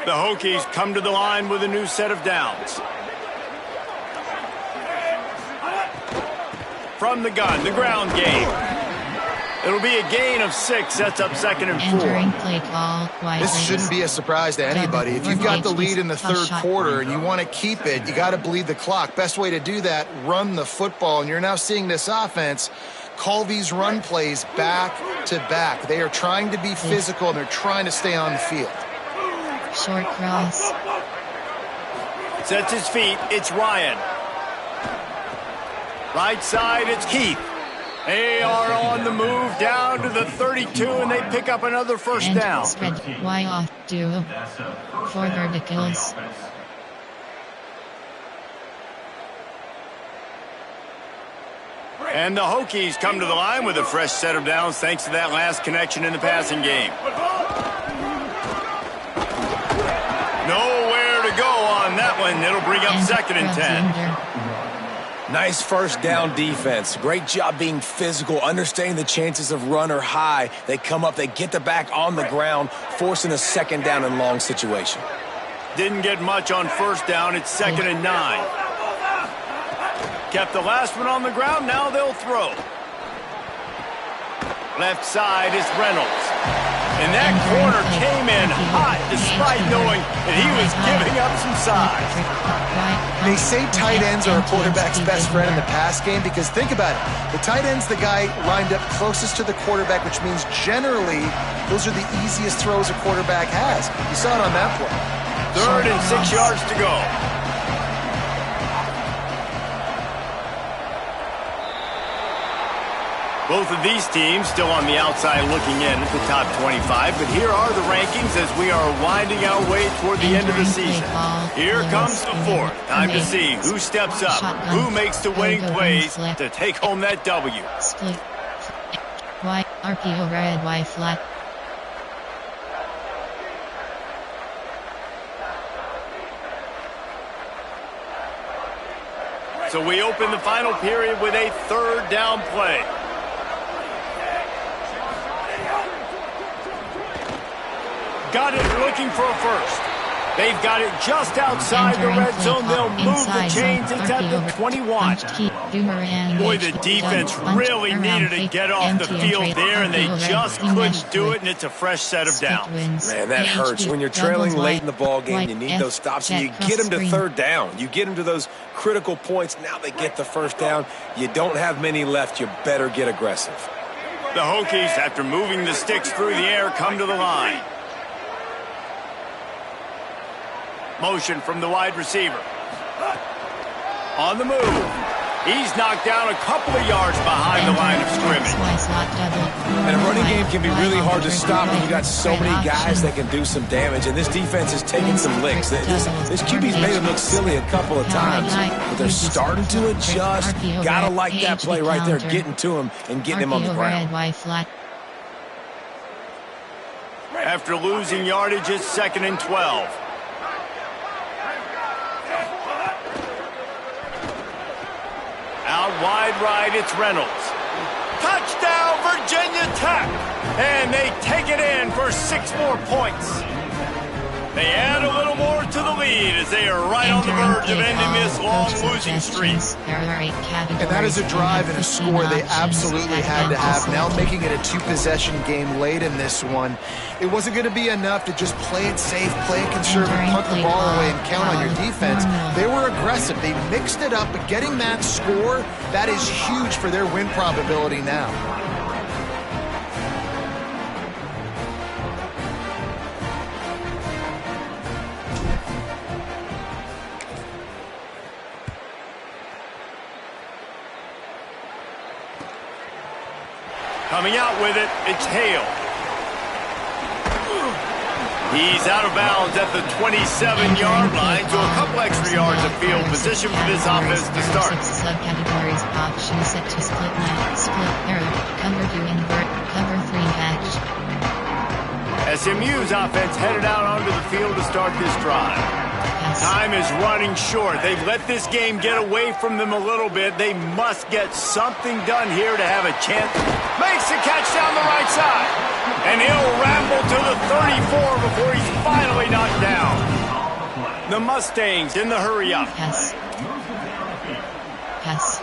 The Hokies come to the line with a new set of downs. From the gun, the ground game. It'll be a gain of 6, sets up 2nd and 4. This shouldn't be a surprise to anybody. If you've got the lead in the third quarter and you want to keep it, you got to bleed the clock. Best way to do that, run the football. And you're now seeing this offense call these run plays back to back. They are trying to be physical and they're trying to stay on the field. Short cross. Sets his feet. It's Ryan. Right side, it's Keith. They are on the move down to the 32, and they pick up another first down. Spread Y off duo. 4 verticals. And the Hokies come to the line with a fresh set of downs thanks to that last connection in the passing game. Nowhere to go on that one. It'll bring up 2nd and 10. Nice first down defense. Great job being physical, understanding the chances of run are high. They come up, they get the back on the ground, forcing a 2nd down and long situation. Didn't get much on first down. It's 2nd and 9. Kept the last one on the ground. Now they'll throw. Left side is Reynolds. And that corner came in hot despite knowing that he was giving up some size. They say tight ends are a quarterback's best friend in the pass game because think about it. The tight end's the guy lined up closest to the quarterback, which means generally those are the easiest throws a quarterback has. You saw it on that play. 3rd and 6 yards to go. Both of these teams still on the outside looking in at the top 25, but here are the rankings as we are winding our way toward the end of the season. Here comes the 4th. Time to see who steps up, who makes the winning plays to take home that W. Split. Y, RPO red, Y flat. So we open the final period with a 3rd down play. Got it looking for a first. They've got it just outside the red zone. They'll move the chains. It's at the 21. Boy, the defense really needed to get off the field there, and they just couldn't do it, and it's a fresh set of downs. Man, that hurts. When you're trailing late in the ball game, you need those stops, and you get them to 3rd down. You get them to those critical points. Now they get the first down. You don't have many left. You better get aggressive. The Hokies, after moving the sticks through the air, come to the line. Motion from the wide receiver. On the move. He's knocked down a couple of yards behind the line of scrimmage. And a running game can be really hard to stop when you got so many guys that can do some damage. And this defense is taking some licks. This QB's made them look silly a couple of times, but they're starting to adjust. Gotta like that play right there, getting to him and getting him on the ground. After losing yardage, it's 2nd and 12. Out wide right, it's Reynolds. Touchdown, Virginia Tech! And they take it in for 6 more points. They add a little more to the lead as they are right on the verge of ending this long losing streak. And that is a drive and a score they absolutely had to have. Now making it a 2-possession game late in this one. It wasn't going to be enough to just play it safe, play it conservative, punt the ball away, and count on your defense. They were aggressive. They mixed it up, but getting that score, that is huge for their win probability now. Coming out with it, it's Hale. He's out of bounds at the 27-yard line, so a couple extra yards of field position for this offense to start. Subcategories option set to split left, split arrow, cover 2 invert, cover 3 hatch. SMU's offense headed out onto the field to start this drive. Time is running short. They've let this game get away from them a little bit. They must get something done here to have a chance. Makes the catch down the right side. And he'll ramble to the 34 before he's finally knocked down. The Mustangs in the hurry-up. Pass. Pass.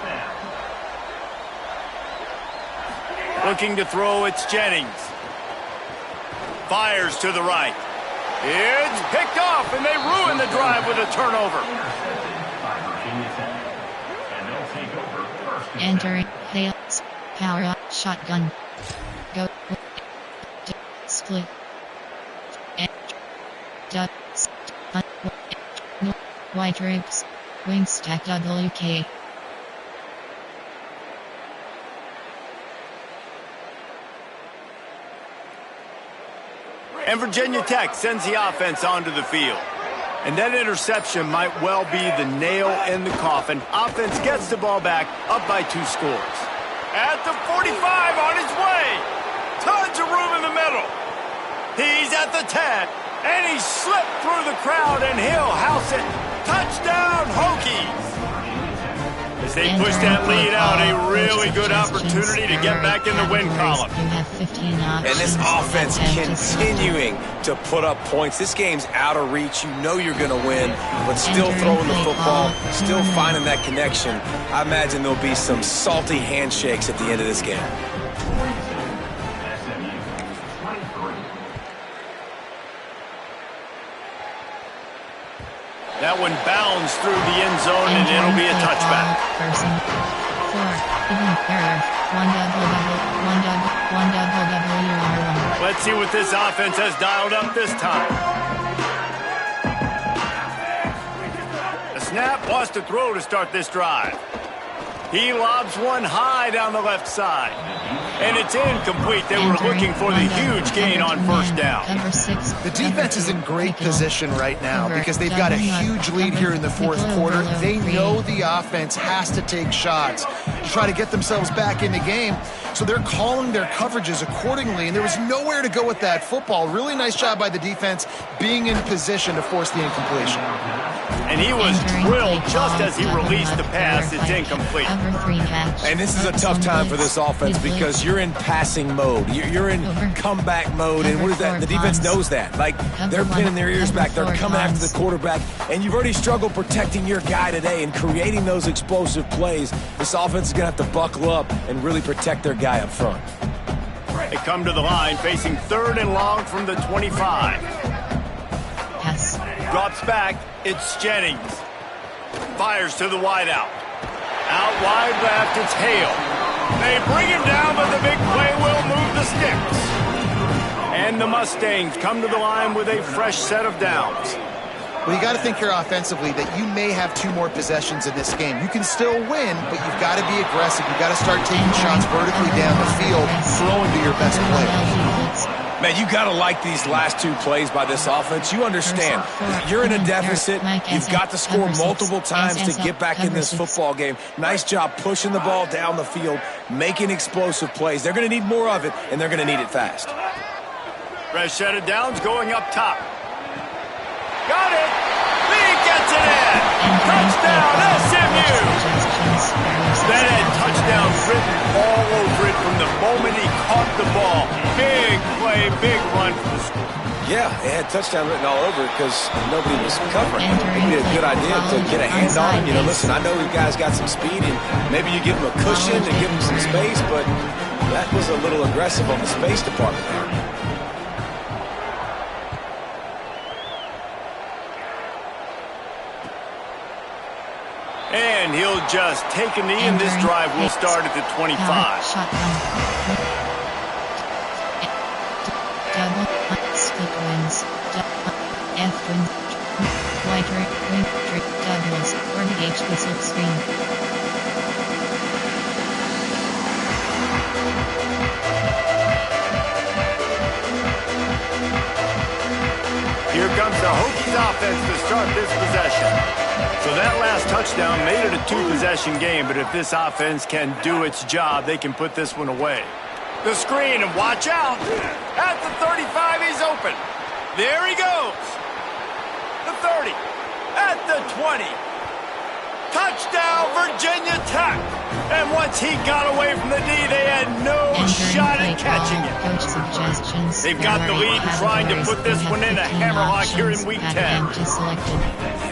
Looking to throw, it's Jennings. Fires to the right. It's picked off, and they ruin the drive with a turnover. Entering, hails, power up, shotgun. Go, split. White ribs, wing stack WK. And Virginia Tech sends the offense onto the field. And that interception might well be the nail in the coffin. Offense gets the ball back, up by 2 scores. At the 45 on his way. Tons of room in the middle. He's at the 10. And he slipped through the crowd, and he'll house it. Touchdown, Hokies. As they push that lead out, a really good opportunity to get back in the win column. And this offense continuing to put up points. This game's out of reach. You know you're going to win, but still throwing the football, still finding that connection. I imagine there'll be some salty handshakes at the end of this game. That one bounds through the end zone, and it'll be a touchback. Person. 4. Even error. 1 WR1. Let's see what this offense has dialed up this time. The snap wants to throw to start this drive. He lobs one high down the left side. And it's incomplete. They were looking for the huge gain on first down. The defense is in great position right now because they've got a huge lead here in the fourth quarter. They know the offense has to take shots to try to get themselves back in the game. So they're calling their coverages accordingly, and there was nowhere to go with that football. Really nice job by the defense being in position to force the incompletion. And he was drilled just as he released the pass. It's incomplete. And this is a tough time for this offense because you're in passing mode. You're in comeback mode, and what is that? The defense knows that. Like, they're pinning their ears back. They're coming after the quarterback, and you've already struggled protecting your guy today and creating those explosive plays. This offense is going to have to buckle up and really protect their guy up front. They come to the line facing 3rd and long from the 25. Yes. Drops back. It's Jennings. Fires to the wideout. Out wide left, it's Hale. They bring him down, but the big play will move the sticks. And the Mustangs come to the line with a fresh set of downs. Well, you got to think here offensively that you may have 2 more possessions in this game. You can still win, but you've got to be aggressive. You've got to start taking shots vertically down the field, throwing to your best players. Man, you got to like these last 2 plays by this offense. You understand, you're in a deficit. You've got to score multiple times to get back in this football game. Nice job pushing the ball down the field, making explosive plays. They're going to need more of it, and they're going to need it fast. Fresh set of downs going up top. Got it. Lee gets it in. Touchdown, SMU. That had touchdown written all over it from the moment he caught the ball. Big play, big run for the score. Yeah, it had touchdown written all over it because nobody was covering. It'd be a good idea to get a hand on him. You know, listen, I know you guys got some speed, and maybe you give him a cushion to give him some space, but that was a little aggressive on the space department there. And he'll just take a knee, and this drive will start at the 25. Double split wings. F wing. White wing. Doubles. Or the H whistle screen. Hokies offense to start this possession. So that last touchdown made it a two-possession game, but if this offense can do its job, they can put this one away. The screen, and watch out. At the 35, he's open. There he goes. The 30. At the 20. Touchdown, Virginia Tech. And once he got away from the D, they had no shot at catching it. They've got the lead, trying to put this one in a hammerlock here in Week 10.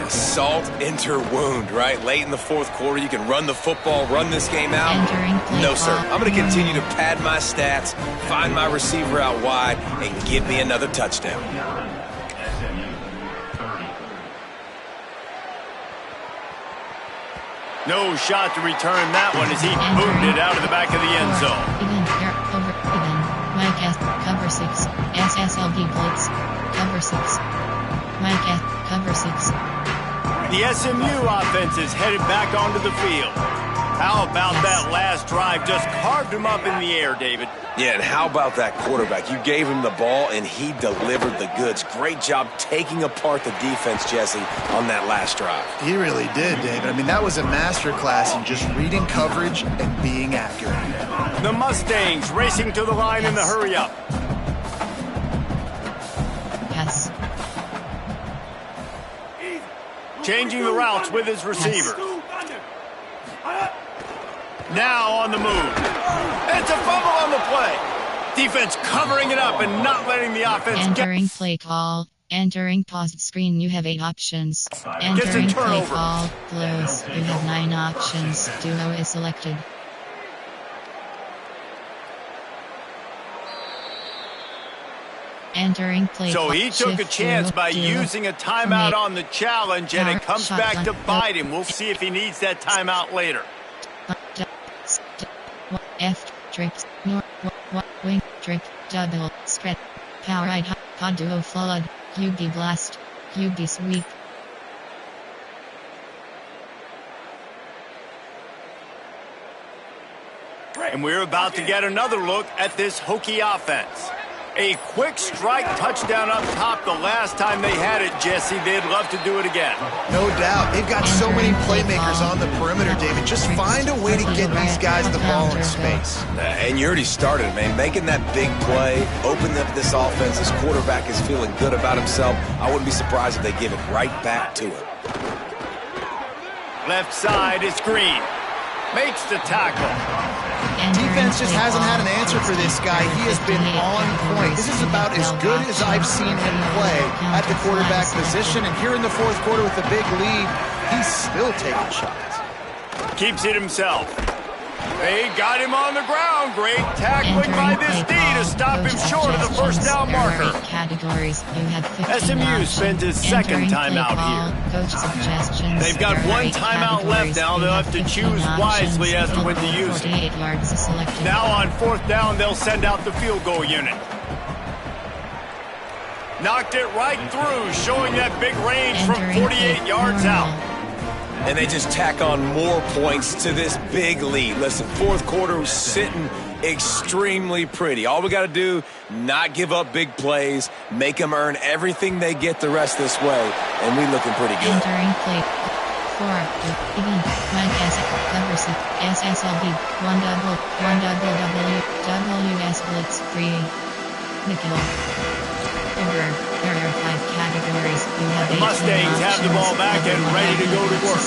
Salt enter wound, right? Late in the fourth quarter, you can run the football, run this game out. No, sir. I'm going to continue to pad my stats, find my receiver out wide, and give me another touchdown. No shot to return that one as he booted it out of the back of the end zone. Mike S. Cover 6. SSLB blitz. Cover 6. Mike S. Cover 6. The SMU offense is headed back onto the field. How about that last drive? Just carved him up in the air, David. Yeah, and how about that quarterback? You gave him the ball, and he delivered the goods. Great job taking apart the defense, Jesse, on that last drive. He really did, David. I mean, that was a masterclass in just reading coverage and being accurate. The Mustangs racing to the line in the hurry-up. Yes. Changing the routes with his receiver. Now on the move. It's a fumble on the play. Defense covering it up and not letting the offense Entering play call. Entering paused screen, you have 8 options. Entering play call. Close, you have 9 options. Duo is selected. Entering play So call. he took a chance by using a timeout on the challenge, and it comes back to bite him. We'll see if he needs that timeout later. F trips nor wing trip double spread power right pod duo flood QB blast QB sweep. And we're about to get another look at this Hokie offense. A quick strike touchdown up top the last time they had it, Jesse. They'd love to do it again. No doubt. They've got so many playmakers on the perimeter, David. Just find a way to get these guys the ball in space. And you already started, man. Making that big play, open up this offense. This quarterback is feeling good about himself. I wouldn't be surprised if they give it right back to him. Left side is Green. Makes the tackle. Defense just hasn't had an answer for this guy. He has been on point. This is about as good as I've seen him play at the quarterback position. And here in the fourth quarter with a big lead, he's still taking shots. Keeps it himself. They got him on the ground. Great tackling by this D to stop him short of the first down marker. SMU spends his second timeout here. They've got one timeout left now. They'll have to choose wisely as to when to use it. Now on fourth down, they'll send out the field goal unit. Knocked it right through, showing that big range from 48 yards out. And they just tack on more points to this big lead. Listen, fourth quarter was sitting extremely pretty. All we got to do, not give up big plays, make them earn everything they get the rest this way, and we looking pretty good. Entering play 4, even Mike S. Cover 6, SSLB, 1 WS Blitz 3, Nickel. There are 5 categories. The Mustangs have the ball back and ready to go to work.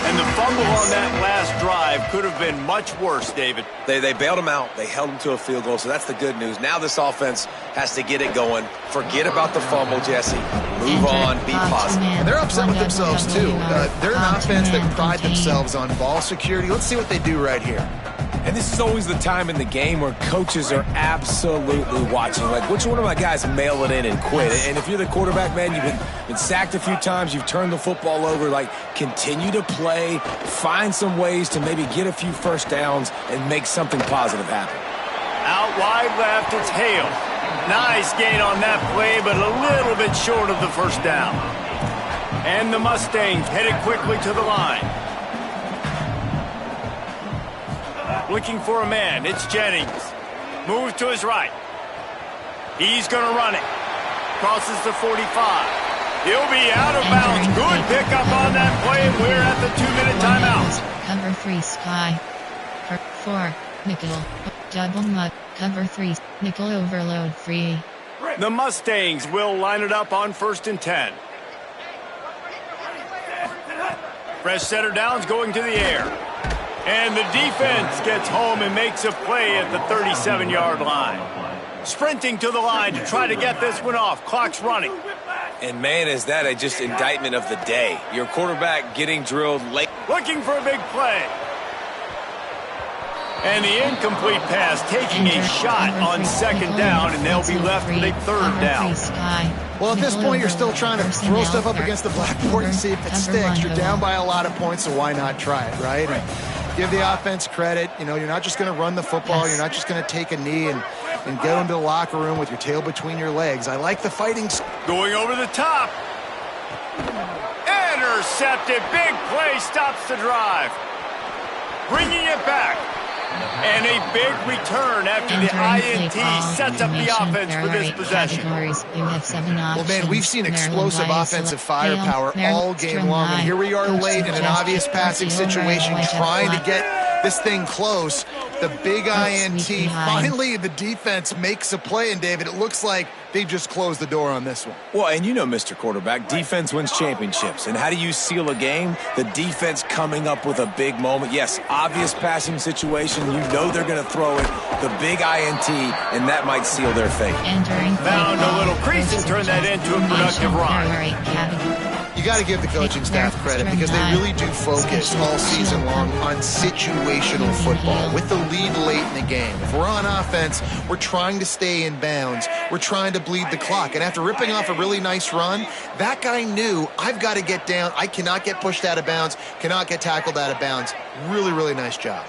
And the fumble on that last drive could have been much worse, David. They bailed him out. They held him to a field goal, so that's the good news. Now this offense has to get it going. Forget about the fumble, Jesse. Move on. Be positive. And they're upset with themselves, too. They're an offense that pride themselves on ball security. Let's see what they do right here. And this is always the time in the game where coaches are absolutely watching. Like, which one of my guys mail it in and quit? And if you're the quarterback, man, you've been sacked a few times, you've turned the football over, like, continue to play, find some ways to maybe get a few first downs and make something positive happen. Out wide left, it's Hale. Nice gain on that play, but a little bit short of the first down. And the Mustangs headed quickly to the line. Looking for a man, it's Jennings. Moves to his right. He's going to run it. Crosses the 45. He'll be out of bounds. Good pickup on that play, and we're at the 2-minute timeout. Cover 3 Sky. 4 Nickel. Double mud. Cover 3 Nickel overload free. The Mustangs will line it up on 1st and 10. Fresh setter downs going to the air. And the defense gets home and makes a play at the 37-yard line. Sprinting to the line to try to get this one off. Clock's running. And man, is that a just indictment of the day. Your quarterback getting drilled late. Looking for a big play. And the incomplete pass taking a shot on 2nd down, and they'll be left with a 3rd down. Well, at this point, you're still trying to throw stuff up against the blackboard and see if it sticks. You're down by a lot of points, so why not try it, right? And give the offense credit. You know, you're not just going to run the football. You're not just going to take a knee and go into the locker room with your tail between your legs. I like the fighting. Going over the top. Intercepted. Big play stops the drive. Bringing it back. And a big return after the INT sets up the offense for this possession. Well, man, we've seen explosive offensive firepower all game long, and here we are late in an obvious passing situation trying to get this thing close. The big INT, finally the defense makes a play, and David, it looks like they just closed the door on this one. Well, and you know, Mr. Quarterback, defense wins championships. And how do you seal a game? The defense coming up with a big moment. Yes, obvious passing situation. You know they're going to throw it. The big INT, and that might seal their fate. Found a little crease and turned that into a productive run. You got to give the coaching staff credit because they really do focus all season long on situational football with the lead late in the game. If we're on offense, we're trying to stay in bounds. We're trying to bleed the clock. And after ripping off a really nice run, that guy knew, I've got to get down. I cannot get pushed out of bounds, cannot get tackled out of bounds. Really, really nice job.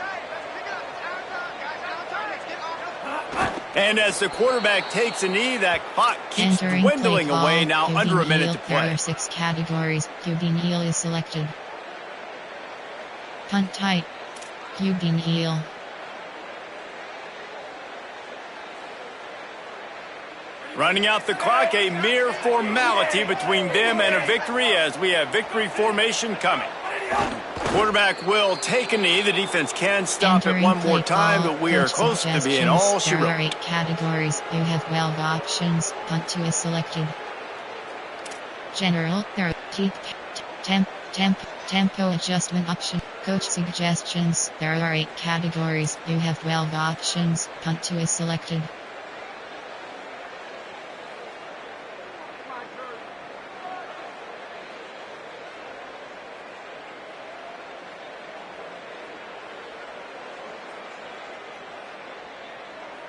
And as the quarterback takes a knee, that clock keeps dwindling away. Now under a minute to play. There are 6 categories. QB kneel is selected. Punt tight. QB kneel. Running out the clock, a mere formality between them and a victory as we have victory formation coming. Quarterback will take a knee. The defense can stop it one more time, but we are close to being all she wrote. There are 8 categories. You have 12 options. Punt 2 is selected. General, there are tempo adjustment option. Coach suggestions. There are 8 categories. You have 12 options. Punt 2 is selected.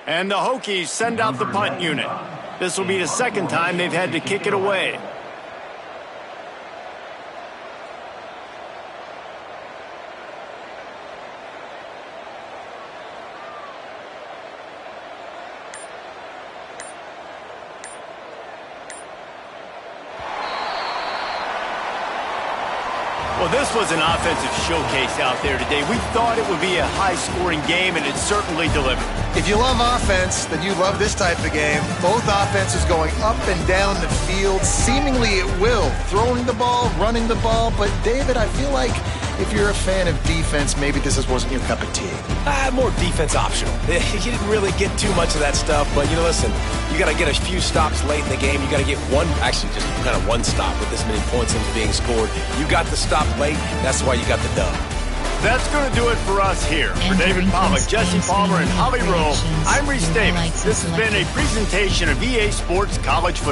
And the Hokies send out the punt unit. This will be the 2nd time they've had to kick it away. Well, this was an offensive showcase out there today. We thought it would be a high-scoring game, and it certainly delivered. If you love offense, then you love this type of game. Both offenses going up and down the field, seemingly at will. Throwing the ball, running the ball. But, David, I feel like if you're a fan of defense, maybe this wasn't your cup of tea. More defense optional. You didn't really get too much of that stuff, but, you know, listen, you got to get a few stops late in the game. You got to get one stop with this many points being scored. You got the stop late. That's why you got the dub. That's going to do it for us here. For David Pollack, Jesse Palmer, and Holly Rowe, I'm Reese Davis. This has been a presentation of EA Sports College Football.